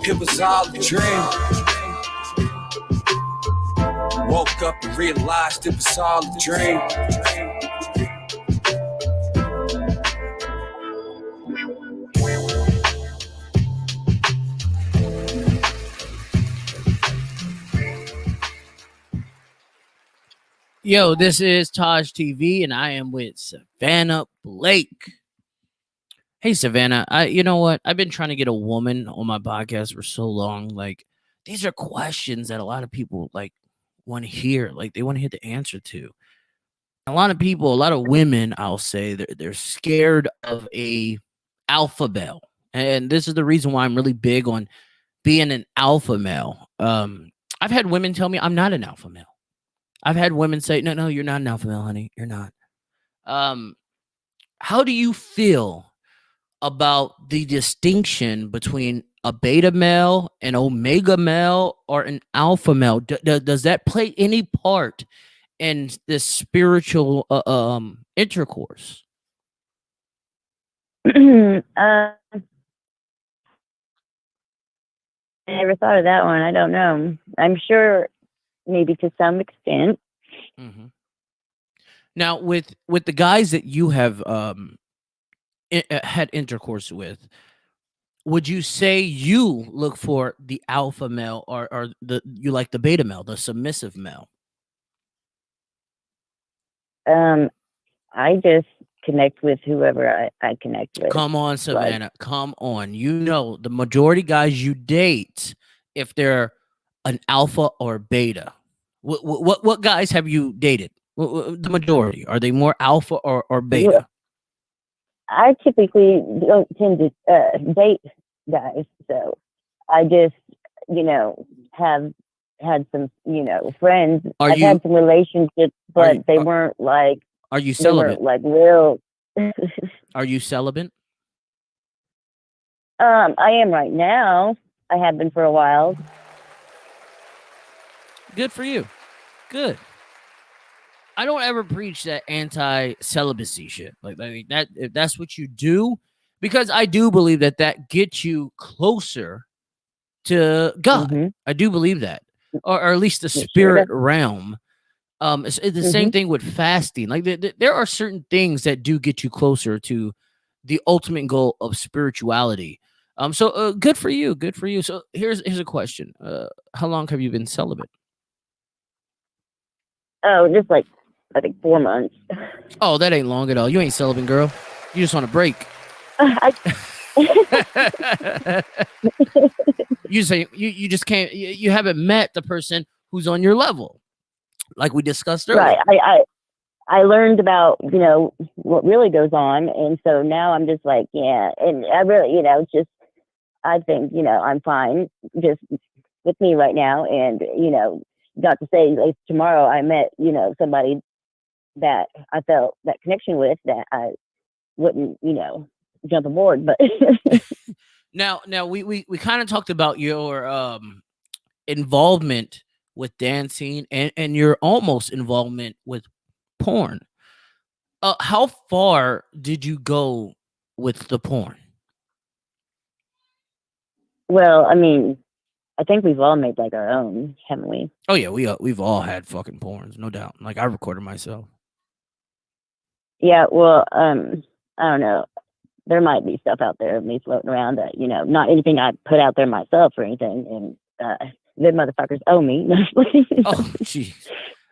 It was all a dream. Woke up and realized it was all a dream. Yo, this is TaijhTV, and I am with Savanna Blake. Hey, Savanna, you know what? I've been trying to get a woman on my podcast for so long. Like, these are questions that a lot of people like want to hear. Like, they want to hear the answer to. A lot of people, a lot of women, I'll say, they're scared of a alpha male, and this is the reason why I'm really big on being an alpha male. I've had women tell me I'm not an alpha male. I've had women say, no, you're not an alpha male, honey. You're not. How do you feel about the distinction between a beta male, an omega male, or an alpha male? Does that play any part in this spiritual intercourse? I never thought of that one. I don't know. I'm sure maybe to some extent. Mm-hmm. Now, with the guys that you have had intercourse with, would you say you look for the alpha male, or you like the beta male, the submissive male? I just connect with whoever I connect with. Come on, Savanna. Come on. You know, the majority guys you date, if they're an alpha or beta. What guys have you dated? The majority. Are they more alpha or beta? Well, I typically don't tend to date guys, so I just, have had some, friends. I've had some relationships, but they weren't like. Are you celibate? They weren't like real. Are you celibate? I am right now. I have been for a while. Good for you. Good. I don't ever preach that anti-celibacy shit. Like that, if that's what you do, because I do believe that gets you closer to God. Mm-hmm. I do believe that, or at least the spirit realm. It's the same thing with fasting. Like there are certain things that do get you closer to the ultimate goal of spirituality. So good for you. Good for you. So here's a question. How long have you been celibate? Oh, just like, I think 4 months. Oh, that ain't long at all. You ain't celibate, girl. You just on a break. You say you just can't. You haven't met the person who's on your level, like we discussed earlier. Right. I learned about what really goes on, and so now I'm just like, yeah, and I really it's just, I think I'm fine just with me right now, and got to say, like, tomorrow I met somebody that I felt that connection with, that I wouldn't jump aboard, but now we kind of talked about your involvement with dancing and your almost involvement with porn. How far did you go with the porn? Well, I mean, I think we've all made like our own, haven't we? Oh yeah, we've all had fucking porns, no doubt. Like I recorded myself. Yeah, well, I don't know. There might be stuff out there of me floating around that not anything I put out there myself or anything, and them motherfuckers owe me. Oh jeez.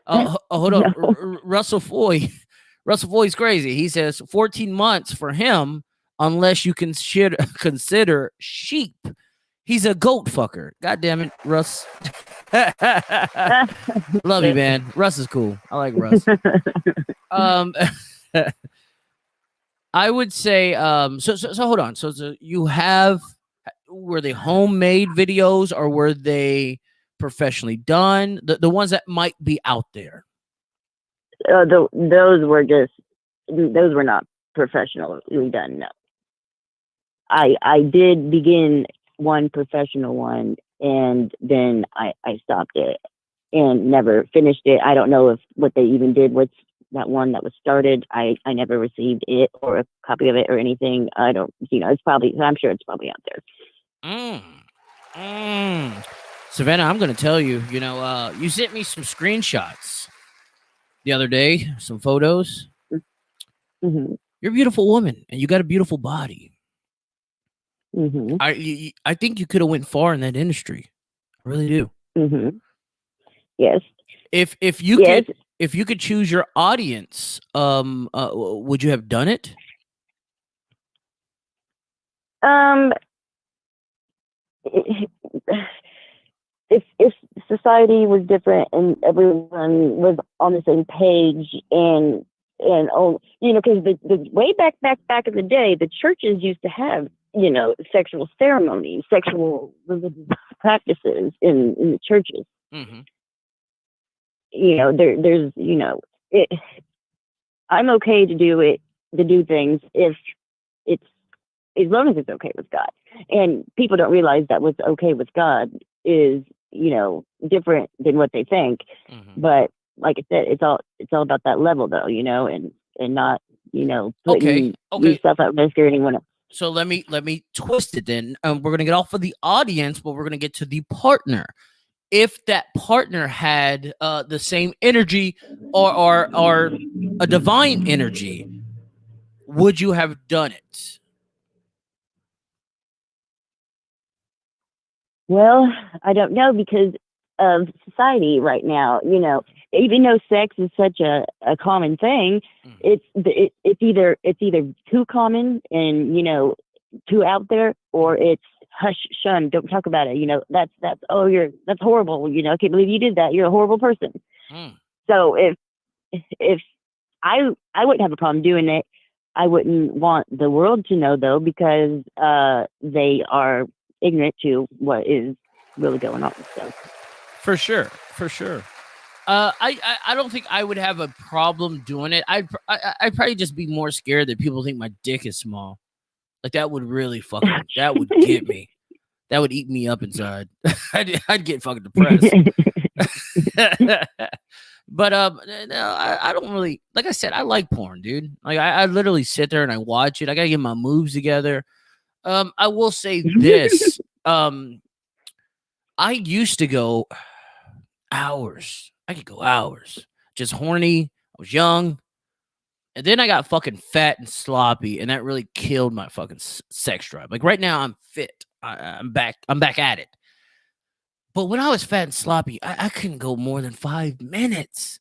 Hold on, no. Russell Foy's crazy. He says 14 months for him, unless you consider sheep. He's a goat fucker. God damn it, Russ. Love you, man. Russ is cool. I like Russ. I would say so hold on. So were they homemade videos or were they professionally done? The ones that might be out there. Those were not professionally done. No. I did begin one professional one, and then I stopped it and never finished it. I don't know if what they even did with that one that was started. I never received it or a copy of it or anything. I don't, I'm sure it's probably out there. Savanna, I'm going to tell you, you sent me some screenshots the other day, some photos. Mm-hmm. You're a beautiful woman and you got a beautiful body. Mm-hmm. I think you could have went far in that industry. I really do. Mm-hmm. Yes. If you could choose your audience, would you have done it? If society was different and everyone was on the same page and because the way back in the day, the churches used to have sexual ceremonies, sexual religious practices in the churches. Mm-hmm. There's I'm okay to do things if it's, as long as it's okay with God. And people don't realize that what's okay with God is different than what they think. Mm-hmm. But like I said, it's all about that level though, and not putting yourself at risk or anyone else. So let me twist it then. We're gonna get off of the audience, but we're gonna get to the partner. if that partner had the same energy or a divine energy, would you have done it? Well, I don't know because of society right now. You know, even though sex is such a common thing, it's either too common and, you know, too out there, or it's hush, shun, don't talk about it. You know, that's that's horrible. You know, I can't believe you did that. You're a horrible person. Mm. So if I wouldn't have a problem doing it. I wouldn't want the world to know though, because they are ignorant to what is really going on. So For sure. I don't think I would have a problem doing it. I'd probably just be more scared that people think my dick is small. Like that would really that would get me. That would eat me up inside. I'd get fucking depressed. But no, I don't really, like I said, I like porn, dude. Like I literally sit there and I watch it. I gotta get my moves together. I will say this. I used to go hours. I could go hours. Just horny. I was young. And then I got fucking fat and sloppy, and that really killed my fucking sex drive. Like right now, I'm fit. I'm back at it. But when I was fat and sloppy, I couldn't go more than 5 minutes.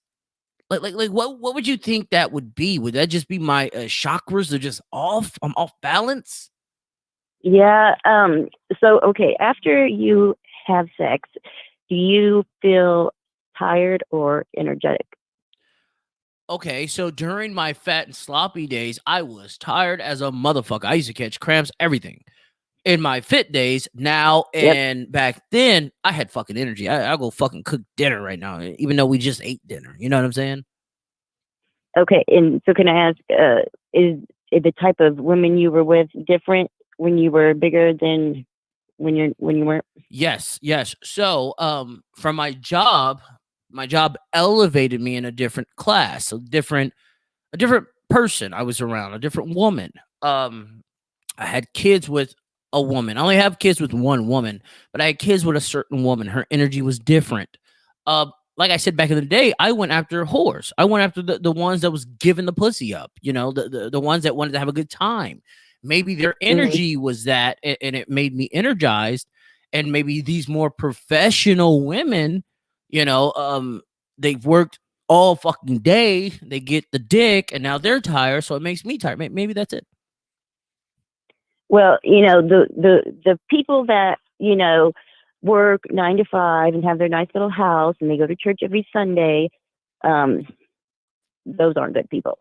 Like what would you think that would be? Would that just be my chakras are just off? I'm off balance? yeah. So okay, after you have sex, do you feel tired or energetic? Okay, so during my fat and sloppy days, I was tired as a motherfucker. I used to catch cramps, everything. In my fit days, now and back then, I had fucking energy. I'll go fucking cook dinner right now, even though we just ate dinner. You know what I'm saying? Okay, and so can I ask, is the type of women you were with different when you were bigger than when you weren't? Yes. So, from my job elevated me in a different class, a different person I was around, a different woman. I had kids with a woman. I only have kids with one woman, but I had kids with a certain woman. Her energy was different. Like I said back in the day, I went after whores. I went after the ones that was giving the pussy up, you know, the ones that wanted to have a good time. Maybe their energy was that, and it made me energized. And maybe these more professional women, you know, they've worked all fucking day, they get the dick, and now they're tired, so it makes me tired. Maybe that's it. Well, you know, the people that, you know, work 9 to 5 and have their nice little house and they go to church every Sunday, those aren't good people.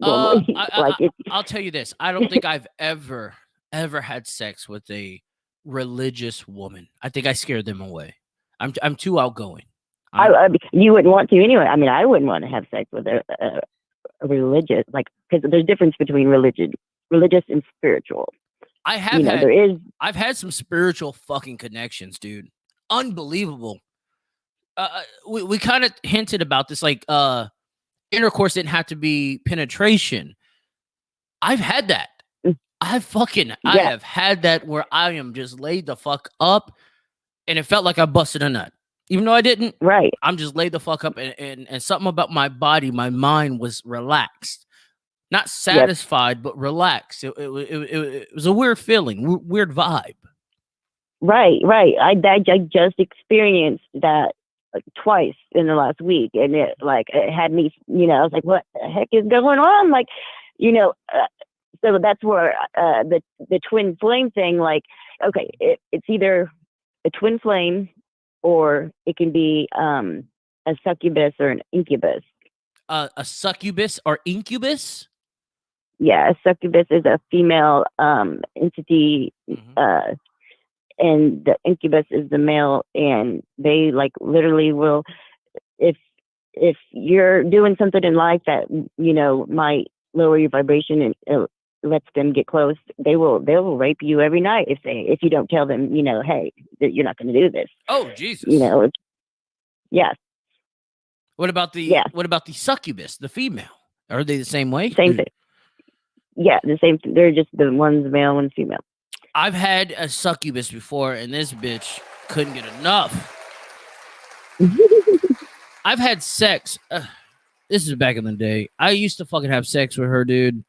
I'll tell you this. I don't think I've ever had sex with a religious woman. I think I scared them away. I'm too outgoing. You wouldn't want to anyway. I mean, I wouldn't want to have sex with a religious, like, because there's a difference between religious and spiritual. I've had some spiritual fucking connections, dude. Unbelievable. We kind of hinted about this, like intercourse didn't have to be penetration. I've had that. I have had that where I am just laid the fuck up and it felt like I busted a nut. Even though I didn't. Right. I'm just laid the fuck up and something about my body, my mind was relaxed. Not satisfied, but relaxed. It was a weird feeling, weird vibe. Right. I just experienced that twice in the last week, and it had me, you know, I was like, what the heck is going on? Like, you know, so that's where the twin flame thing, like, okay, it's either a twin flame or it can be a succubus or an incubus. A succubus or incubus? Yeah, a succubus is a female entity, and the incubus is the male, and they like literally will, if you're doing something in life that, you know, might lower your vibration and it lets them get close, they will rape you every night if you don't tell them, you know, hey, you're not going to do this. Oh Jesus! You know, yeah. What about the succubus, the female? Are they the same way? Same thing. Yeah, the same. They're just the one's male, one's female. I've had a succubus before, and this bitch couldn't get enough. I've had sex. This is back in the day. I used to fucking have sex with her, dude,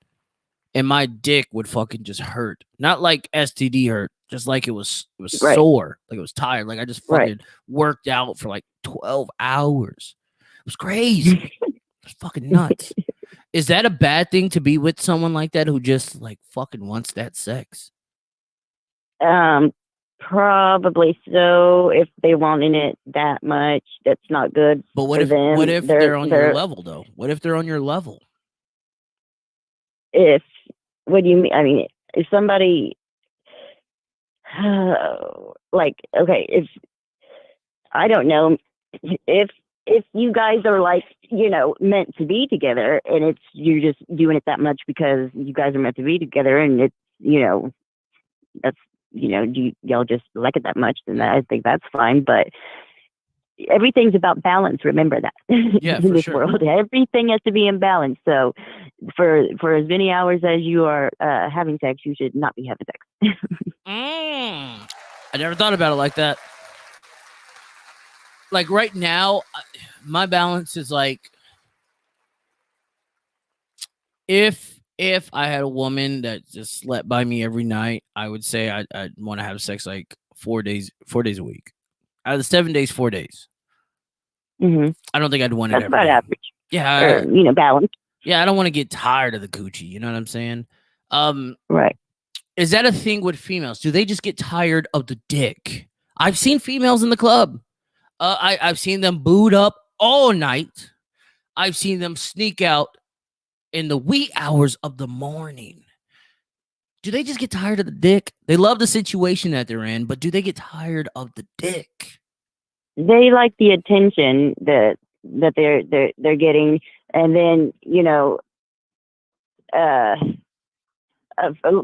and my dick would fucking just hurt. Not like STD hurt, just like it was Right. sore, like it was tired. Like I just fucking Right. worked out for like 12 hours. It was crazy. It was fucking nuts. Is that a bad thing to be with someone like that who just like fucking wants that sex? Probably so. If they wanted it that much, that's not good. But what for if them. what if they're on your level though? What if they're on your level? If what do you mean? I mean, if somebody like, okay, if I don't know, if you guys are like, you know, meant to be together, and it's you're just doing it that much because you guys are meant to be together, and it's, you know, that's, you know, y'all just like it that much, then I think that's fine. But everything's about balance. Remember that. Yeah, in for this sure. world, everything has to be in balance. So, for as many hours as you are having sex, you should not be having sex. I never thought about it like that. Like right now, my balance is like, if I had a woman that just slept by me every night, I would say I'd want to have sex like 4 days a week. Out of the 7 days, 4 days. Mm-hmm. I don't think I'd want it That's every about day. average. Yeah, Or, you know, balance. yeah, I don't want to get tired of the coochie. You know what I'm saying? Right. Is that a thing with females? Do they just get tired of the dick? I've seen females in the club. I've seen them booed up all night. I've seen them sneak out in the wee hours of the morning. Do they just get tired of the dick? They love the situation that they're in, but do they get tired of the dick? They like the attention that they're getting, and then, you know,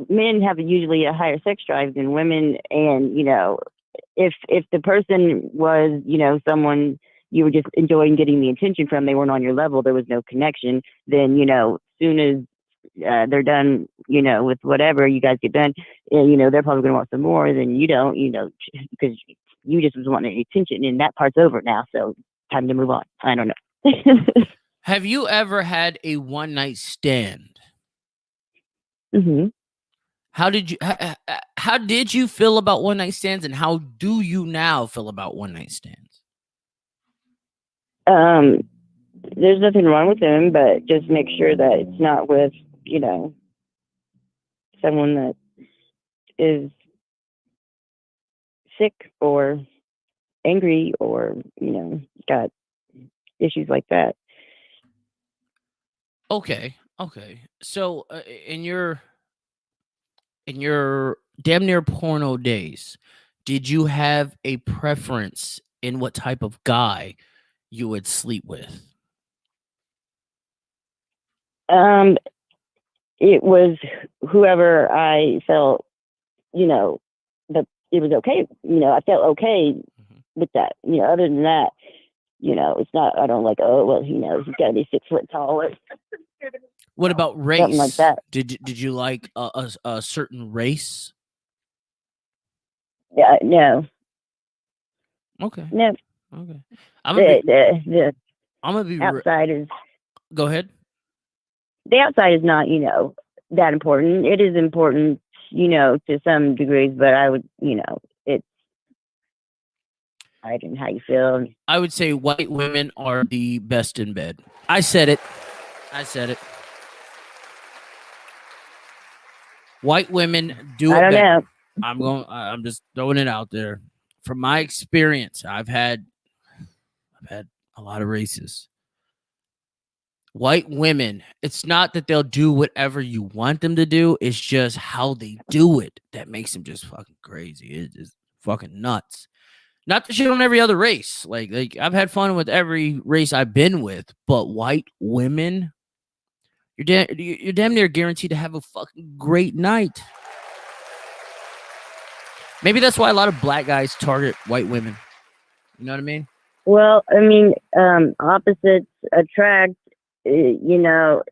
men have usually a higher sex drive than women, and, you know, if the person was, you know, someone you were just enjoying getting the attention from, they weren't on your level, there was no connection, then, you know, soon as they're done, you know, with whatever you guys get done, and, you know, they're probably going to want some more than you don't, you know, because you just was wanting attention, and that part's over now, so time to move on. I don't know. Have you ever had a one night stand? Mm-hmm. How did you feel about one night stands, and how do you now feel about one night stands? There's nothing wrong with them, but just make sure that it's not with, you know, someone that is sick or angry or, you know, got issues like that. Okay. So in your damn near porno days, did you have a preference in what type of guy you would sleep with? It was whoever I felt, you know, that it was okay. You know, I felt okay with that. You know, other than that, you know, it's not, I don't like, oh, well, you know, he's got to be 6 foot tall or What about race? something like that. Did you like a certain race? Yeah, no. Okay. No. Okay. The I'm gonna be outside is, Go ahead. the outside is not, you know, that important. It is important, you know, to some degrees, but I would, you know, it's, I don't know how you feel. I would say white women are the best in bed. I said it. White women do it I don't better. know. I'm just throwing it out there. From my experience, I've had a lot of races. White women, it's not that they'll do whatever you want them to do. It's just how they do it that makes them just fucking crazy. It's just fucking nuts. Not to shit on every other race. Like I've had fun with every race I've been with, but white women, you're damn near guaranteed to have a fucking great night. Maybe that's why a lot of black guys target white women. You know what I mean? Well, I mean, opposites attract, you know,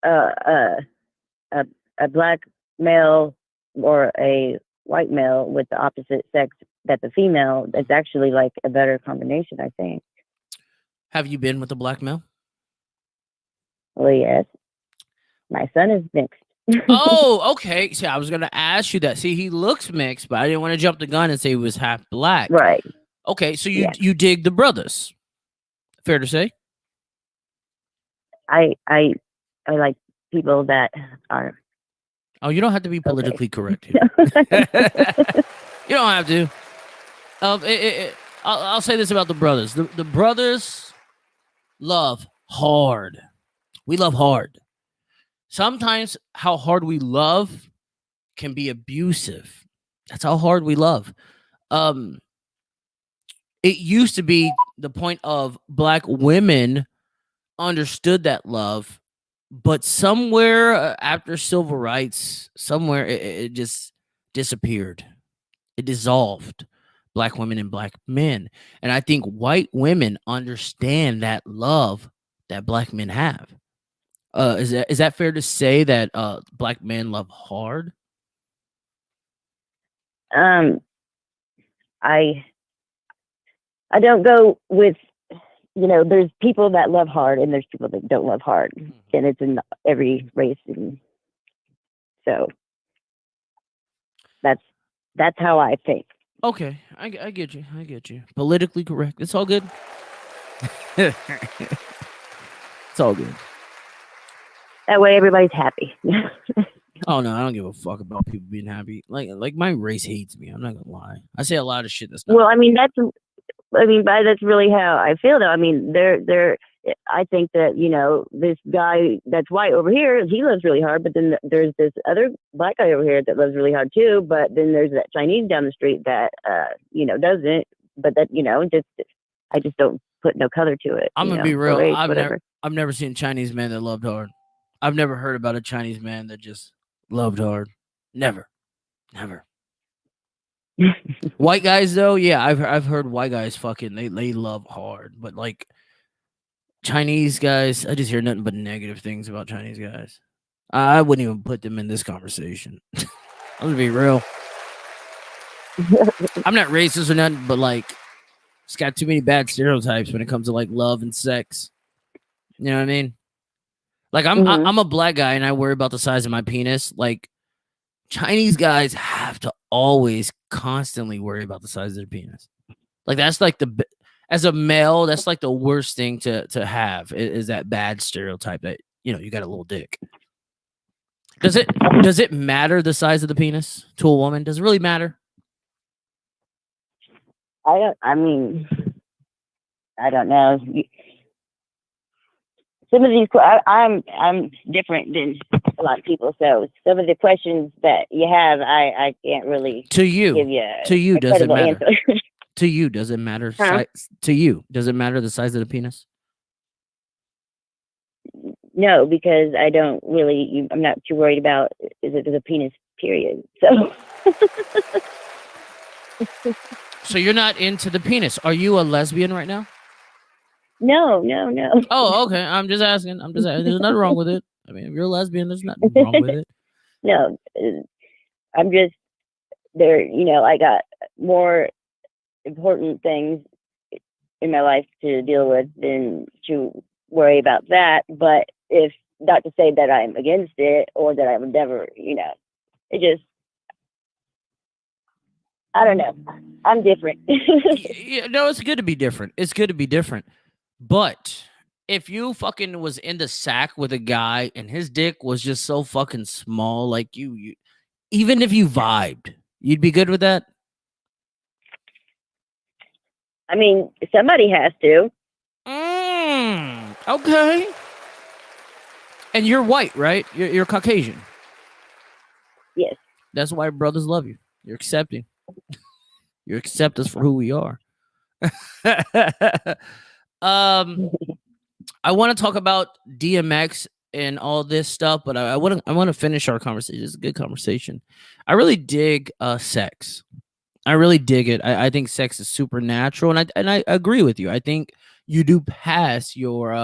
a black male or a white male with the opposite sex that's a female, that's actually like a better combination, I think. Have you been with a black male? Well, yes, my son is mixed. Oh, okay. See, I was gonna ask you that. See, he looks mixed, but I didn't want to jump the gun and say he was half black. Right. Okay, so Yeah. you dig the brothers. Fair to say? I like people that are. Oh, you don't have to be politically correct here. You don't have to. I'll say this about the brothers. The brothers love hard. We love hard. Sometimes how hard we love can be abusive. That's how hard we love. It used to be the point of black women understood that love, but somewhere after civil rights, somewhere it just disappeared. It dissolved. Black women and black men. And I think white women understand that love that black men have. Is that fair to say that black men love hard? I don't go with, there's people that love hard and there's people that don't love hard, and it's in every race, and so that's how I think. Okay, I get you. I get you. Politically correct. It's all good. It's all good. That way everybody's happy. Oh no, I don't give a fuck about people being happy. Like my race hates me. I'm not gonna lie. I say a lot of shit that's not. Well, that's really how I feel, though. I mean, I think that, this guy that's white over here, he loves really hard, but then there's this other black guy over here that loves really hard too, but then there's that Chinese down the street that, doesn't, but that, I just don't put no color to it. I'm gonna be real. I've never seen a Chinese man that loved hard. I've never heard about a Chinese man that just loved hard. Never. White guys though, yeah, I've heard white guys fucking they love hard, but like Chinese guys, I just hear nothing but negative things about Chinese guys. I wouldn't even put them in this conversation. I'm gonna be real. I'm not racist or nothing, but like it's got too many bad stereotypes when it comes to like love and sex. You know what I mean? Like I'm a black guy and I worry about the size of my penis. Like Chinese guys have to always constantly worry about the size of their penis. Like that's like as a male, that's like the worst thing to have is that bad stereotype that you got a little dick. Does it matter the size of the penis to a woman? Does it really matter? I don't know. Some of these, I'm different than a lot of people, so some of the questions that you have, I can't really give you. To you, does it matter? Answer. To you, does it matter? Huh? To you, does it matter the size of the penis? No, because I don't really. I'm not too worried about is it the penis. Period. So. So you're not into the penis. Are you a lesbian right now? No. Oh, okay. I'm just asking. There's nothing wrong with it. I mean, if you're a lesbian, there's nothing wrong with it. No, I'm just there. I got more important things in my life to deal with than to worry about that. But if not to say that I'm against it or that I would never, it just. I don't know. I'm different. Yeah, no, it's good to be different. It's good to be different. But if you fucking was in the sack with a guy and his dick was just so fucking small, like you even if you vibed, you'd be good with that? I mean, somebody has to. Okay. And you're white, right? You're Caucasian. Yes. That's why brothers love you. You're accepting. You accept us for who we are. I want to talk about DMX and all this stuff, but I want to finish our conversation. It's a good conversation. I really dig sex. I really dig it. I think sex is supernatural, and I agree with you. I think you do pass your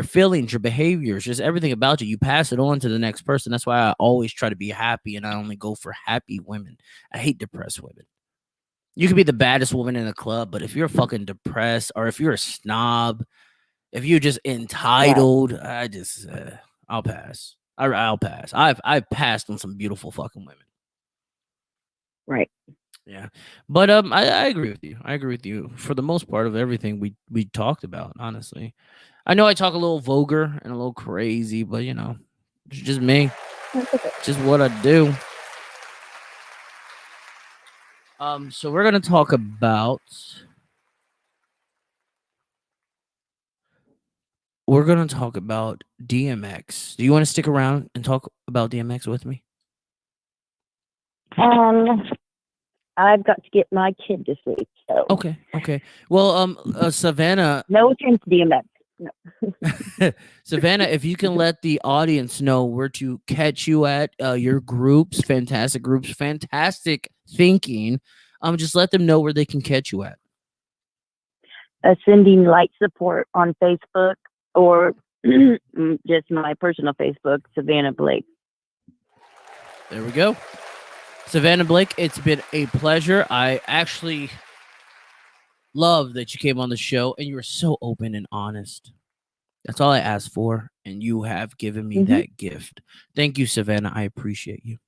feelings, your behaviors, just everything about you. You pass it on to the next person. That's why I always try to be happy, and I only go for happy women. I hate depressed women. You could be the baddest woman in the club, but if you're fucking depressed or if you're a snob, if you're just entitled, I'll pass. I'll pass. I've passed on some beautiful fucking women. Right. Yeah, but I agree with you. I agree with you for the most part of everything we talked about. Honestly, I know I talk a little vulgar and a little crazy, but you know, it's just me. Just what I do. So we're gonna talk about. We're gonna talk about DMX. Do you want to stick around and talk about DMX with me? I've got to get my kid to sleep. So Okay. Well, Savanna. No offense, DMX. No. Savanna, if you can let the audience know where to catch you at, your groups, fantastic thinking. Just let them know where they can catch you at. Sending light support on Facebook or just my personal Facebook, Savanna Blake. There we go. Savanna Blake, it's been a pleasure. I actually love that you came on the show and you were so open and honest. That's all I asked for, and you have given me that gift. Thank you, Savanna. I appreciate you.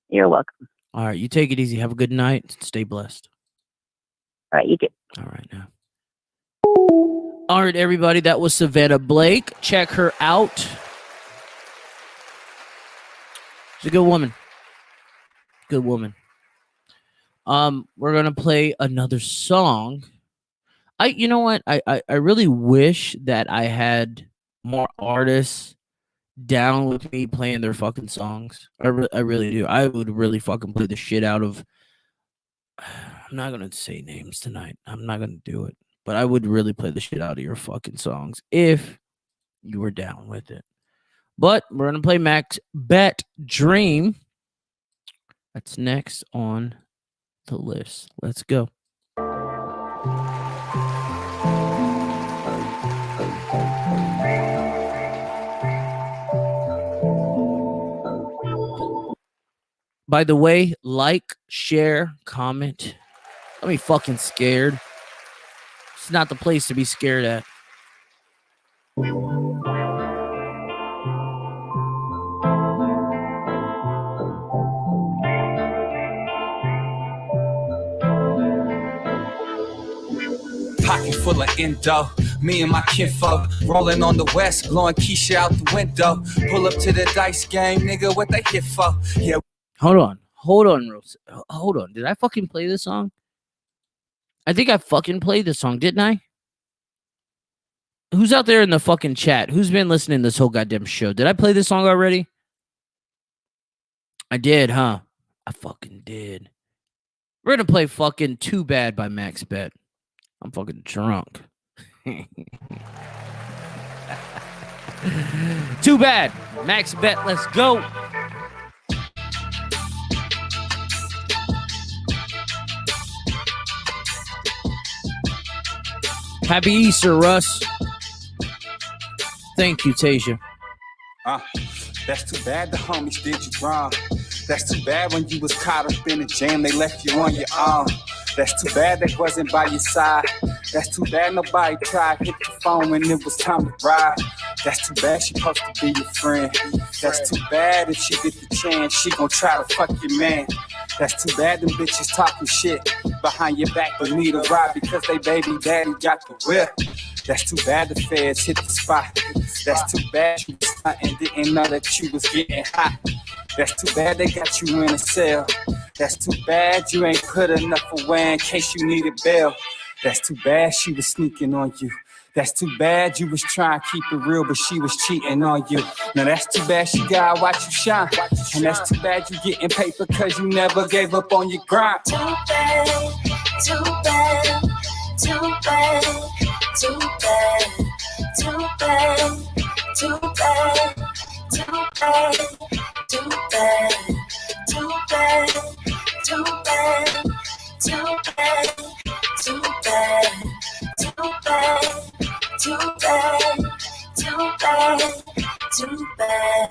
You're welcome. All right, you take it easy. Have a good night. Stay blessed. All right, you too. All right, now. All right, everybody. That was Savanna Blake. Check her out. She's a good woman. Good woman. We're gonna play another song. You know what? I really wish that I had more artists down with me playing their fucking songs. I really do. I would really fucking play the shit out of. I'm not gonna say names tonight. I'm not gonna do it. But I would really play the shit out of your fucking songs if you were down with it. But we're gonna play Max Bet Dream. That's next on the list. Let's go. By the way, like, share, comment. Don't be fucking scared. It's not the place to be scared at. Pocket full of endo, me and my kinfolk rolling on the west, blowing Keisha out the window. Pull up to the dice game, nigga, what they hit for? Yeah. Hold on. Did I fucking play this song? I think I fucking played this song, didn't I? Who's out there in the fucking chat? Who's been listening to this whole goddamn show? Did I play this song already? I did, huh? I fucking did. We're gonna play fucking Too Bad by Max Bet. I'm fucking drunk. Too Bad. Max Bet, let's go. Happy Easter, Russ. Thank you, Taijha. That's too bad the homies did you wrong. That's too bad when you was caught up in the jam, they left you on your own. That's too bad they wasn't by your side. That's too bad nobody tried hit the phone when it was time to ride. That's too bad she supposed to be your friend. That's too bad if she get the chance, she gon' try to fuck your man. That's too bad them bitches talking shit behind your back but need a ride because they baby daddy got the whip. That's too bad the feds hit the spot. That's too bad you was hunting, didn't know that you was getting hot. That's too bad they got you in a cell. That's too bad you ain't put enough away in case you needed bail. That's too bad she was sneaking on you. That's too bad you was trying to keep it real, but she was cheating on you. Now that's too bad she gotta watch you shine. And that's too bad you getting paper cause you never gave up on your grind. Too bad, too bad, too bad, too bad, too bad, too bad, too bad, too bad, too bad, too bad, too bad, too bad, too bad, too bad, too bad, too bad.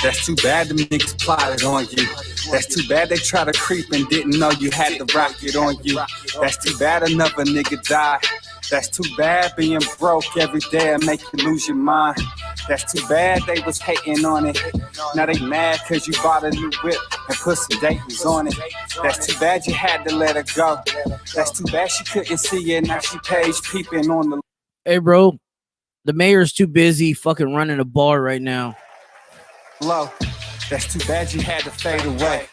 That's too bad them niggas plotted on you. That's too bad they try to creep and didn't know you had the rocket on you. That's too bad another nigga died. That's too bad being broke every day and make you lose your mind. That's too bad they was hating on it. Now they mad cause you bought a new whip and put some Dayton's on it. That's too bad you had to let her go. That's too bad she couldn't see it. Now she page peeping on the... Hey, bro, the mayor's too busy fucking running a bar right now. low. That's too bad you had to fade away.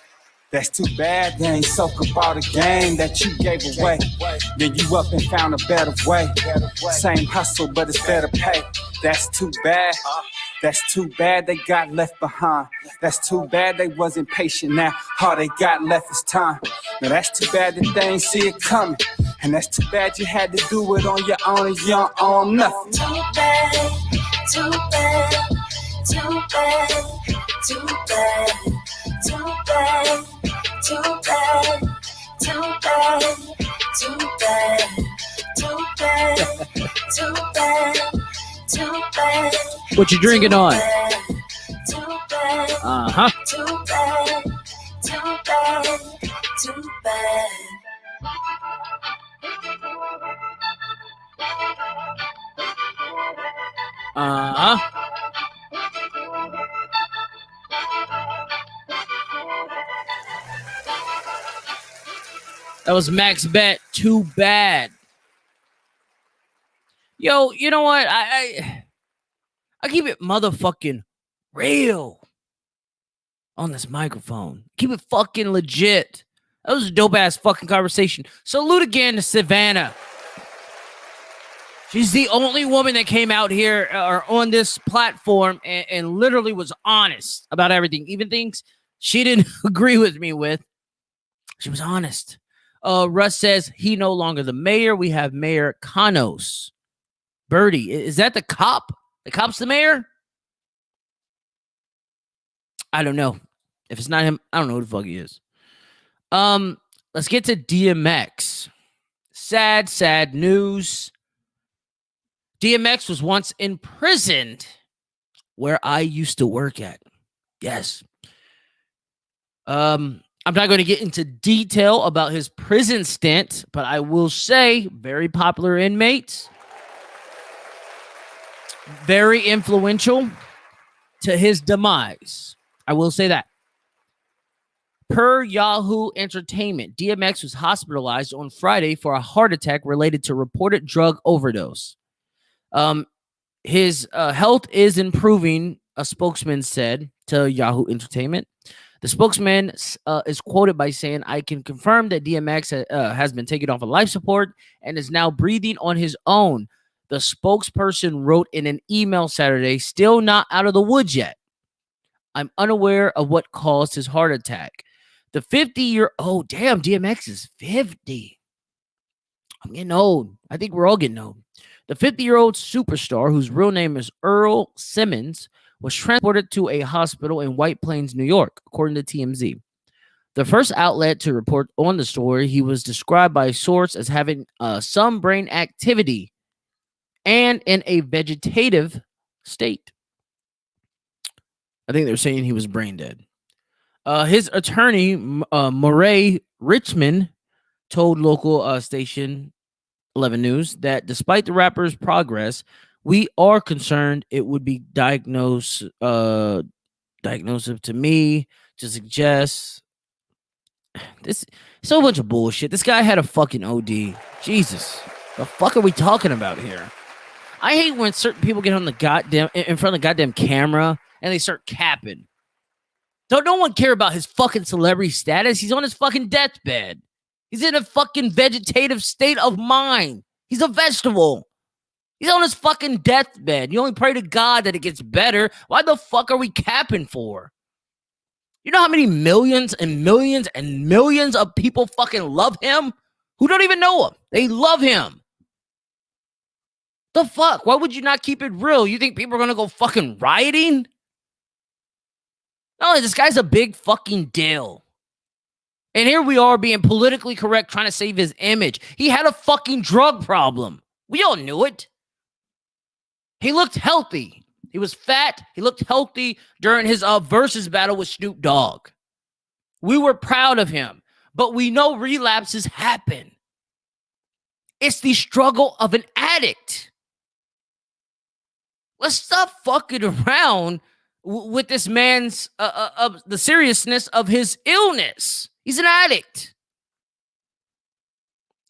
That's too bad they ain't soak up all the game that you gave away. Then you up and found a better way. Same hustle, but it's better pay. That's too bad. That's too bad they got left behind. That's too bad they wasn't patient. Now all they got left is time. Now that's too bad that they ain't see it coming. And that's too bad you had to do it on your own and you don't own nothing. Too bad, too bad, too bad, too bad, too bad, too bad, too bad, too bad, too bad, too bad, too bad. What you drinking on? Too bad, Uh-huh. too bad, too bad, too bad. Uh-huh. That was Max Bet. Too bad. Yo, you know what? I keep it motherfucking real on this microphone. Keep it fucking legit. That was a dope ass fucking conversation. Salute again to Savanna. She's the only woman that came out here or on this platform and literally was honest about everything. Even things she didn't agree with me with. She was honest. Russ says he no longer the mayor. We have Mayor Kanos. Birdie, is that the cop? The cop's the mayor? I don't know. If it's not him, I don't know who the fuck he is. Let's get to DMX. Sad news. DMX was once imprisoned where I used to work at. Yes. I'm not going to get into detail about his prison stint, but I will say very popular inmate. Very influential to his demise. I will say that. Per Yahoo Entertainment, DMX was hospitalized on Friday for a heart attack related to reported drug overdose. His health is improving, a spokesman said to Yahoo Entertainment. The spokesman is quoted by saying, I can confirm that DMX has been taken off of life support and is now breathing on his own. The spokesperson wrote in an email Saturday, still not out of the woods yet. I'm unaware of what caused his heart attack. The 50-year-old, damn, DMX is 50. I'm getting old. I think we're all getting old. The 50-year-old superstar, whose real name is Earl Simmons, was transported to a hospital in White Plains, New York, according to TMZ. The first outlet to report on the story, he was described by a source as having some brain activity and in a vegetative state. I think they're saying he was brain dead. His attorney, Murray Richmond, told local station 11 News that despite the rapper's progress, we are concerned it would be diagnostic to me to suggest this. It's a bunch of bullshit. This guy had a fucking OD. Jesus, the fuck are we talking about here? I hate when certain people get on the goddamn in front of the goddamn camera and they start capping. Don't no one care about his fucking celebrity status. He's on his fucking deathbed. He's in a fucking vegetative state of mind. He's a vegetable. He's on his fucking deathbed. You only pray to God that it gets better. Why the fuck are we capping for? You know how many millions and millions and millions of people fucking love him? Who don't even know him. They love him. The fuck? Why would you not keep it real? You think people are going to go fucking rioting? No, this guy's a big fucking deal. And here we are being politically correct, trying to save his image. He had a fucking drug problem. We all knew it. He looked healthy. He was fat. He looked healthy during his versus battle with Snoop Dogg. We were proud of him, but we know relapses happen. It's the struggle of an addict. Let's stop fucking around with this man's of the seriousness of his illness. He's an addict.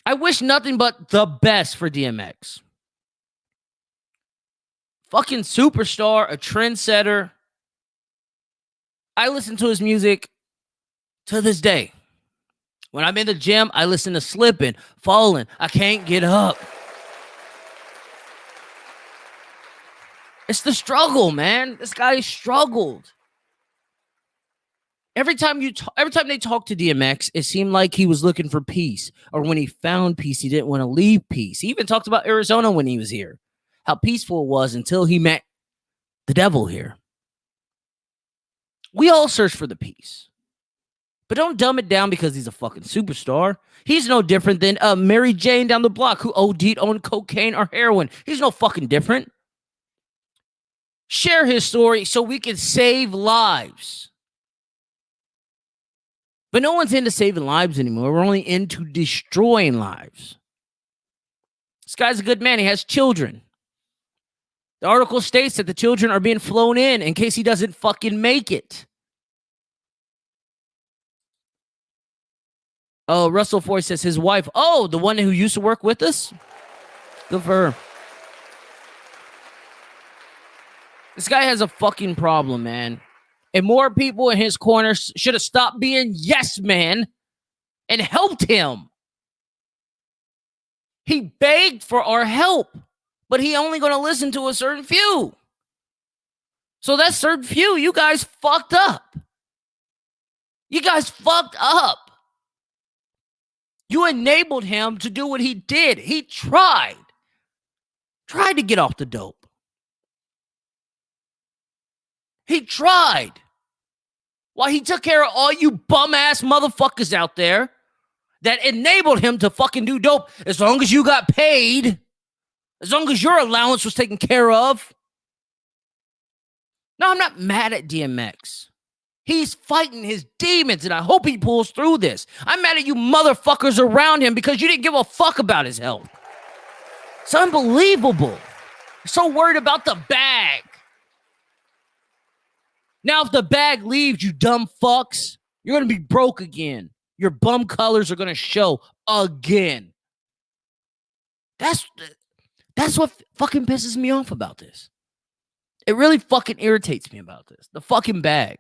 I wish nothing but the best for DMX. Fucking superstar, a trendsetter. I listen to his music to this day. When I'm in the gym, I listen to Slippin', Fallin', I Can't Get Up. It's the struggle, man. This guy struggled. Every time they talked to DMX, it seemed like he was looking for peace. Or when he found peace, he didn't want to leave peace. He even talked about Arizona when he was here. How peaceful it was until he met the devil here. We all search for the peace. But don't dumb it down because he's a fucking superstar. He's no different than Mary Jane down the block who OD'd on cocaine or heroin. He's no fucking different. Share his story so we can save lives. But no one's into saving lives anymore. We're only into destroying lives. This guy's a good man. He has children. The article states that the children are being flown in case he doesn't fucking make it. Oh, Russell Foy says his wife. Oh, the one who used to work with us? Good for her. This guy has a fucking problem, man. And more people in his corner should have stopped being yes man and helped him. He begged for our help, but he only going to listen to a certain few. So that certain few, you guys fucked up. You guys fucked up. You enabled him to do what he did. He tried to get off the dope. He tried. While he took care of all you bum-ass motherfuckers out there that enabled him to fucking do dope, as long as you got paid, as long as your allowance was taken care of. No, I'm not mad at DMX. He's fighting his demons, and I hope he pulls through this. I'm mad at you motherfuckers around him because you didn't give a fuck about his health. It's unbelievable. You're so worried about the bag. Now, if the bag leaves, you dumb fucks, you're going to be broke again. Your bum colors are going to show again. That's what fucking pisses me off about this. It really fucking irritates me about this. The fucking bag.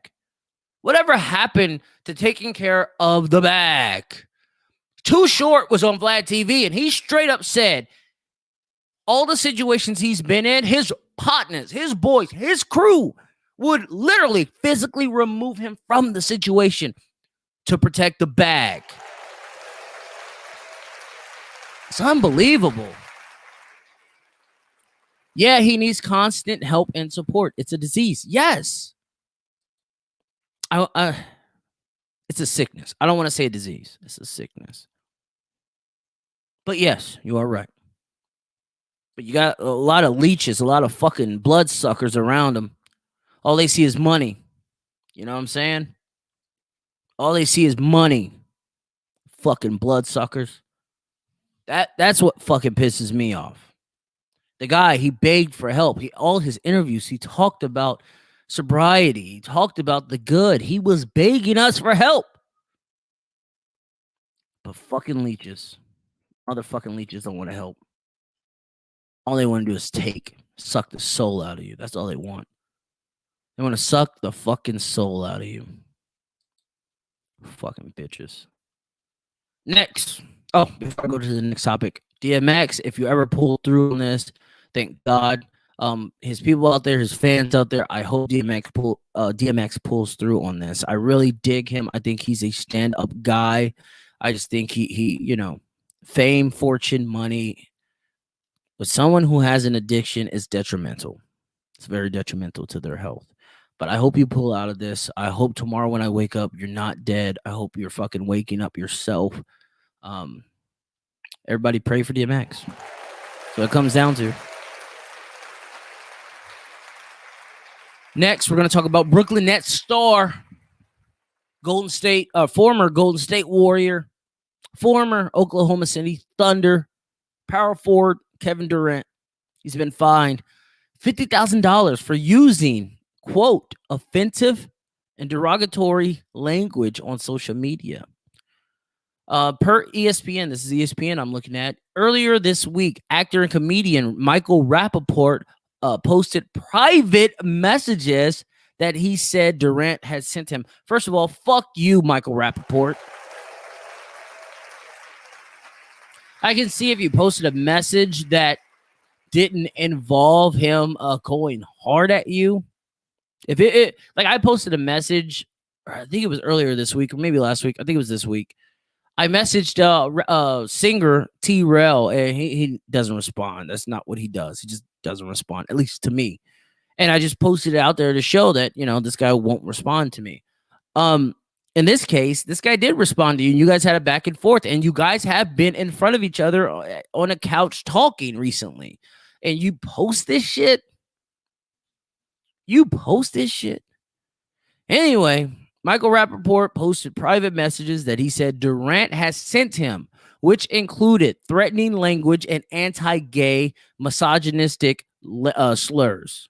Whatever happened to taking care of the bag? Too Short was on Vlad TV, and he straight up said all the situations he's been in, his partners, his boys, his crew would literally physically remove him from the situation to protect the bag. It's unbelievable. Yeah, he needs constant help and support. It's a disease. Yes. It's a sickness. I don't want to say a disease. It's a sickness. But yes, you are right. But you got a lot of leeches, a lot of fucking bloodsuckers around him. All they see is money. You know what I'm saying? All they see is money. Fucking bloodsuckers. That's what fucking pisses me off. The guy, he begged for help. All his interviews, he talked about sobriety. He talked about the good. He was begging us for help. But fucking leeches. Motherfucking leeches don't want to help. All they want to do is suck the soul out of you. That's all they want. They want to suck the fucking soul out of you. Fucking bitches. Next. Oh, before I go to the next topic. DMX, if you ever pull through on this, thank God. His people out there, his fans out there, I hope DMX pulls through on this. I really dig him. I think he's a stand-up guy. I just think he fame, fortune, money. But someone who has an addiction is detrimental. It's very detrimental to their health. But I hope you pull out of this. I hope tomorrow when I wake up, you're not dead. I hope you're fucking waking up yourself. Everybody pray for DMX. So it comes down to. Next, we're going to talk about Brooklyn Nets star former Golden State Warrior, former Oklahoma City Thunder, power forward Kevin Durant. He's been fined $50,000 for using, quote, offensive and derogatory language on social media. Per ESPN, this is ESPN I'm looking at. Earlier this week, actor and comedian Michael Rapaport posted private messages that he said Durant had sent him. First of all, fuck you, Michael Rapaport. I can see if you posted a message that didn't involve him going hard at you. If it like I posted a message, I think it was earlier this week or maybe last week. I think it was this week. I messaged singer T-Rel and he doesn't respond. That's not what he does. He just doesn't respond, at least to me. And I just posted it out there to show that, this guy won't respond to me. In this case, this guy did respond to you, and you guys had a back and forth, and you guys have been in front of each other on a couch talking recently. And you post this shit. Anyway, Michael Rapaport posted private messages that he said Durant has sent him, which included threatening language and anti-gay, misogynistic slurs.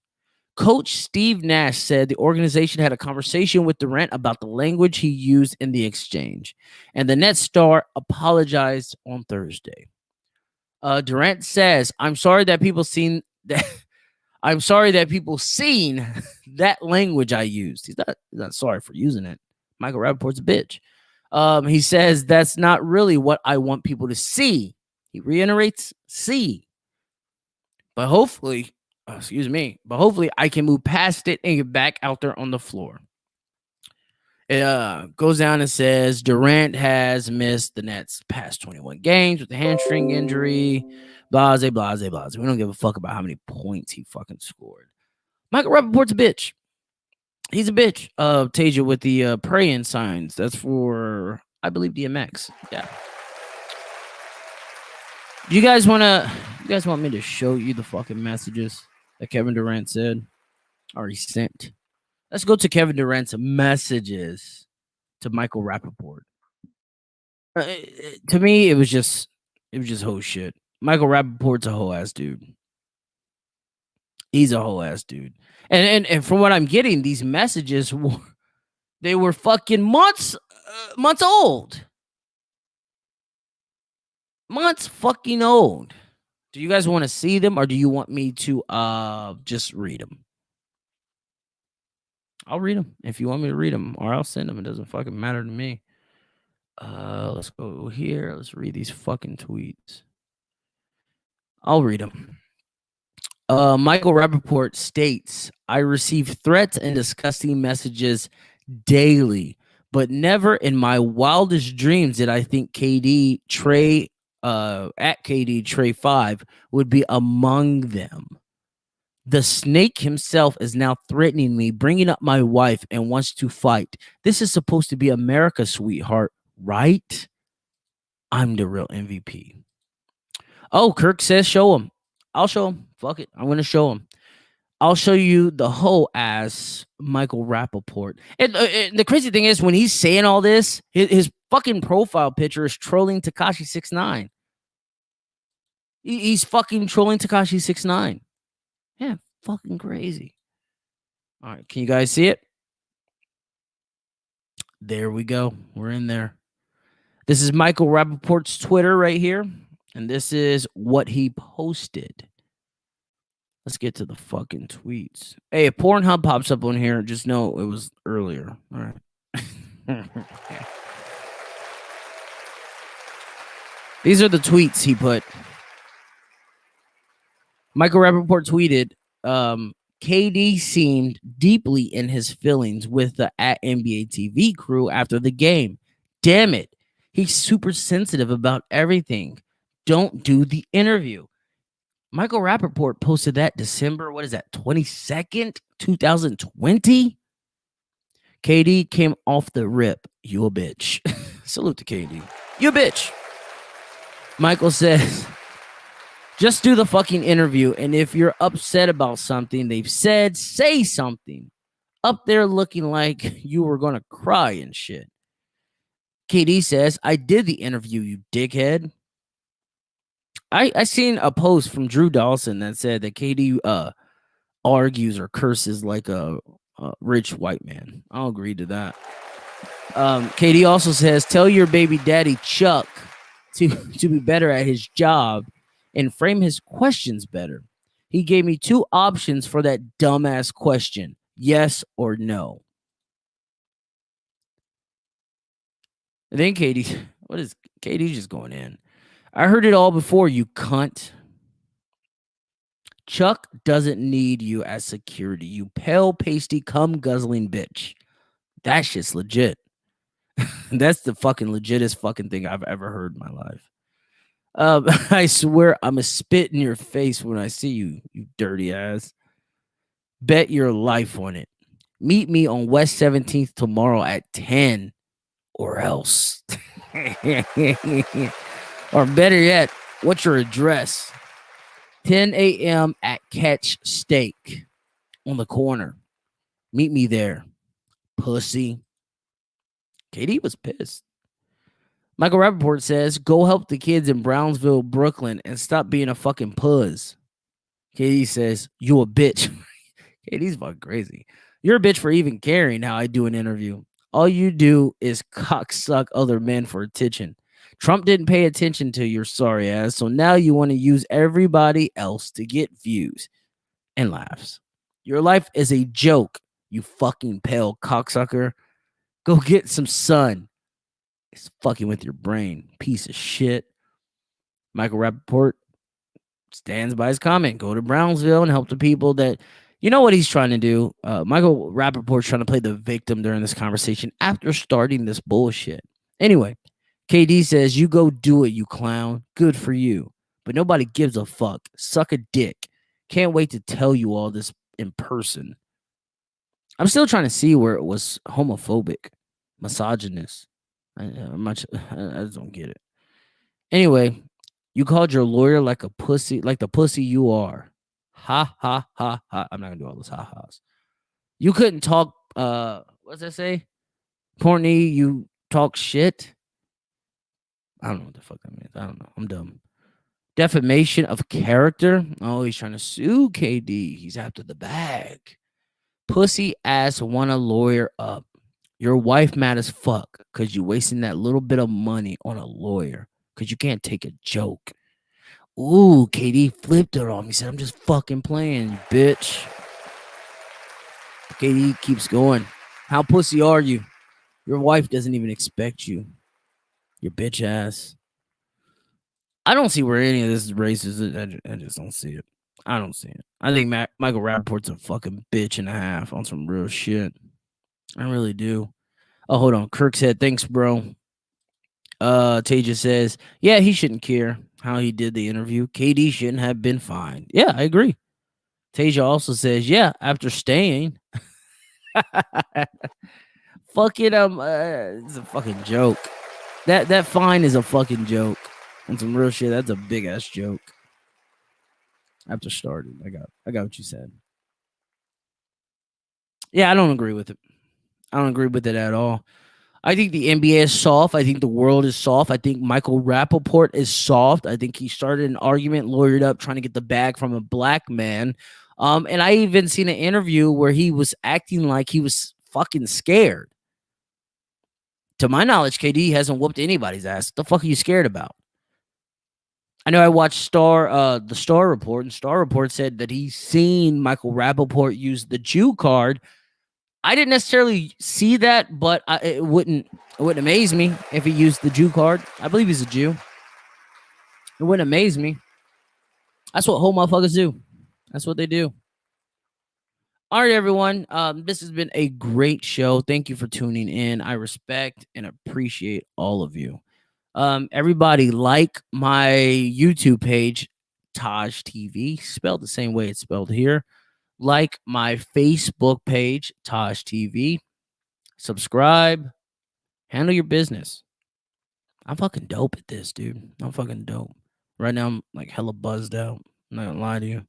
Coach Steve Nash said the organization had a conversation with Durant about the language he used in the exchange, and the Nets star apologized on Thursday. Durant says, "I'm sorry that people seen that. I'm sorry that people seen that language I used." He's not sorry for using it. Michael Rapaport's a bitch. He says that's not really what I want people to see. He reiterates, see. But hopefully I can move past it and get back out there on the floor. It goes down and says Durant has missed the Nets past 21 games with a hamstring injury. Blase. We don't give a fuck about how many points he fucking scored. Michael Rapaport's a bitch. He's a bitch. Taija with the praying signs. That's for, I believe, DMX. Yeah. You guys want me to show you the fucking messages that Kevin Durant said or he sent? Let's go to Kevin Durant's messages to Michael Rapaport. To me, it was just whole shit. Michael Rapaport's a whole ass dude. He's a whole ass dude. And from what I'm getting, these messages were fucking months old. Months fucking old. Do you guys want to see them or do you want me to just read them? I'll read them if you want me to read them, or I'll send them. It doesn't fucking matter to me. Let's go here. Let's read these fucking tweets. I'll read them. Michael Rapaport states, "I receive threats and disgusting messages daily, but never in my wildest dreams did I think KD Trey at KD Trey 5 would be among them. The snake himself is now threatening me, bringing up my wife, and wants to fight. This is supposed to be America, sweetheart, right? I'm the real MVP." Oh, Kirk says show him. I'll show him. Fuck it. I'm going to show him. I'll show you the whole ass Michael Rapaport. And the crazy thing is, when he's saying all this, his fucking profile picture is trolling Tekashi 6ix9ine. He's fucking trolling Tekashi 6ix9ine. Yeah, fucking crazy. All right, can you guys see it? There we go. We're in there. This is Michael Rapaport's Twitter right here, and this is what he posted. Let's get to the fucking tweets. Hey, if Pornhub pops up on here, just know it was earlier. All right. These are the tweets he put. Michael Rapaport tweeted, KD seemed deeply in his feelings with the at NBA TV crew after the game. Damn it. He's super sensitive about everything. Don't do the interview. Michael Rapaport posted that December, 22nd, 2020? KD came off the rip. You a bitch. Salute to KD. You a bitch. Michael says, just do the fucking interview. And if you're upset about something they've said, say something. up there looking like you were gonna cry and shit. KD says, I did the interview, you dickhead. I seen a post from Drew Dawson that said that KD argues or curses like a rich white man. I'll agree to that. KD also says, tell your baby daddy Chuck to be better at his job and frame his questions better. He gave me 2 options for that dumbass question, yes or no. And then KD, what is KD just going in? I heard it all before, you cunt. Chuck doesn't need you as security, you pale, pasty, cum guzzling bitch. That shit's legit. That's the fucking legitest fucking thing I've ever heard in my life. I swear I'm a spit in your face when I see you, you dirty ass. Bet your life on it. Meet me on West 17th tomorrow at 10 or else. Or better yet, what's your address? 10 a.m. at Catch Steak on the corner. Meet me there, pussy. KD was pissed. Michael Rapaport says, go help the kids in Brownsville, Brooklyn, and stop being a fucking puzz. KD says, you a bitch. KD's fucking crazy. You're a bitch for even caring how I do an interview. All you do is cocksuck other men for attention. Trump didn't pay attention to your sorry ass, so now you want to use everybody else to get views and laughs. Your life is a joke, you fucking pale cocksucker. Go get some sun. It's fucking with your brain, piece of shit. Michael Rapaport stands by his comment. Go to Brownsville and help the people that... You know what he's trying to do? Michael Rapaport's trying to play the victim during this conversation after starting this bullshit. Anyway, KD says, you go do it, you clown. Good for you. But nobody gives a fuck. Suck a dick. Can't wait to tell you all this in person. I'm still trying to see where it was homophobic, misogynist. I just don't get it. Anyway, you called your lawyer like a pussy, like the pussy you are. Ha ha ha ha. I'm not gonna do all those ha-has. You couldn't talk what's that say? Portney, you talk shit. I don't know what the fuck that means. I don't know. I'm dumb. Defamation of character. Oh, he's trying to sue KD. He's after the bag. Pussy ass want a lawyer up. Your wife mad as fuck because you wasting that little bit of money on a lawyer because you can't take a joke. Ooh, KD flipped it on me. He said, I'm just fucking playing, you bitch. KD keeps going. How pussy are you? Your wife doesn't even expect you. Your bitch ass. I don't see where any of this is racist. I just don't see it. I don't see it. I think Michael Rapaport's a fucking bitch and a half on some real shit. I really do. Oh, hold on. Kirk said, thanks, bro. Taija says, yeah, he shouldn't care how he did the interview. KD shouldn't have been fined. Yeah, I agree. Taija also says, yeah, after staying. Fucking it's a fucking joke. That fine is a fucking joke. And some real shit, that's a big ass joke. After starting, I got what you said. Yeah, I don't agree with it. I don't agree with it at all. I think the NBA is soft. I think the world is soft. I think Michael Rapaport is soft. I think he started an argument, lawyered up, trying to get the bag from a black man. And I even seen an interview where he was acting like he was fucking scared. To my knowledge, KD hasn't whooped anybody's ass. What the fuck are you scared about? I know I watched the Star Report, and Star Report said that he's seen Michael Rapaport use the Jew card. I didn't necessarily see that, but it wouldn't amaze me if he used the Jew card. I believe he's a Jew. It wouldn't amaze me. That's what whole motherfuckers do. That's what they do. All right, everyone. This has been a great show. Thank you for tuning in. I respect and appreciate all of you. Everybody like my YouTube page, TaijhTV, spelled the same way it's spelled here. Like my Facebook page, TaijhTV. Subscribe. Handle your business. I'm fucking dope at this, dude. I'm fucking dope. Right now, I'm like hella buzzed out. I'm not gonna lie to you.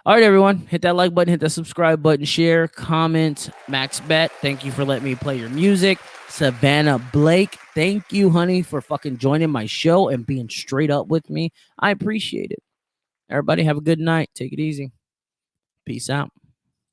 All right, everyone. Hit that like button, hit that subscribe button, share, comment. Max Bet, thank you for letting me play your music. Savanna Blake, thank you, honey, for fucking joining my show and being straight up with me. I appreciate it. Everybody have a good night. Take it easy. Peace out.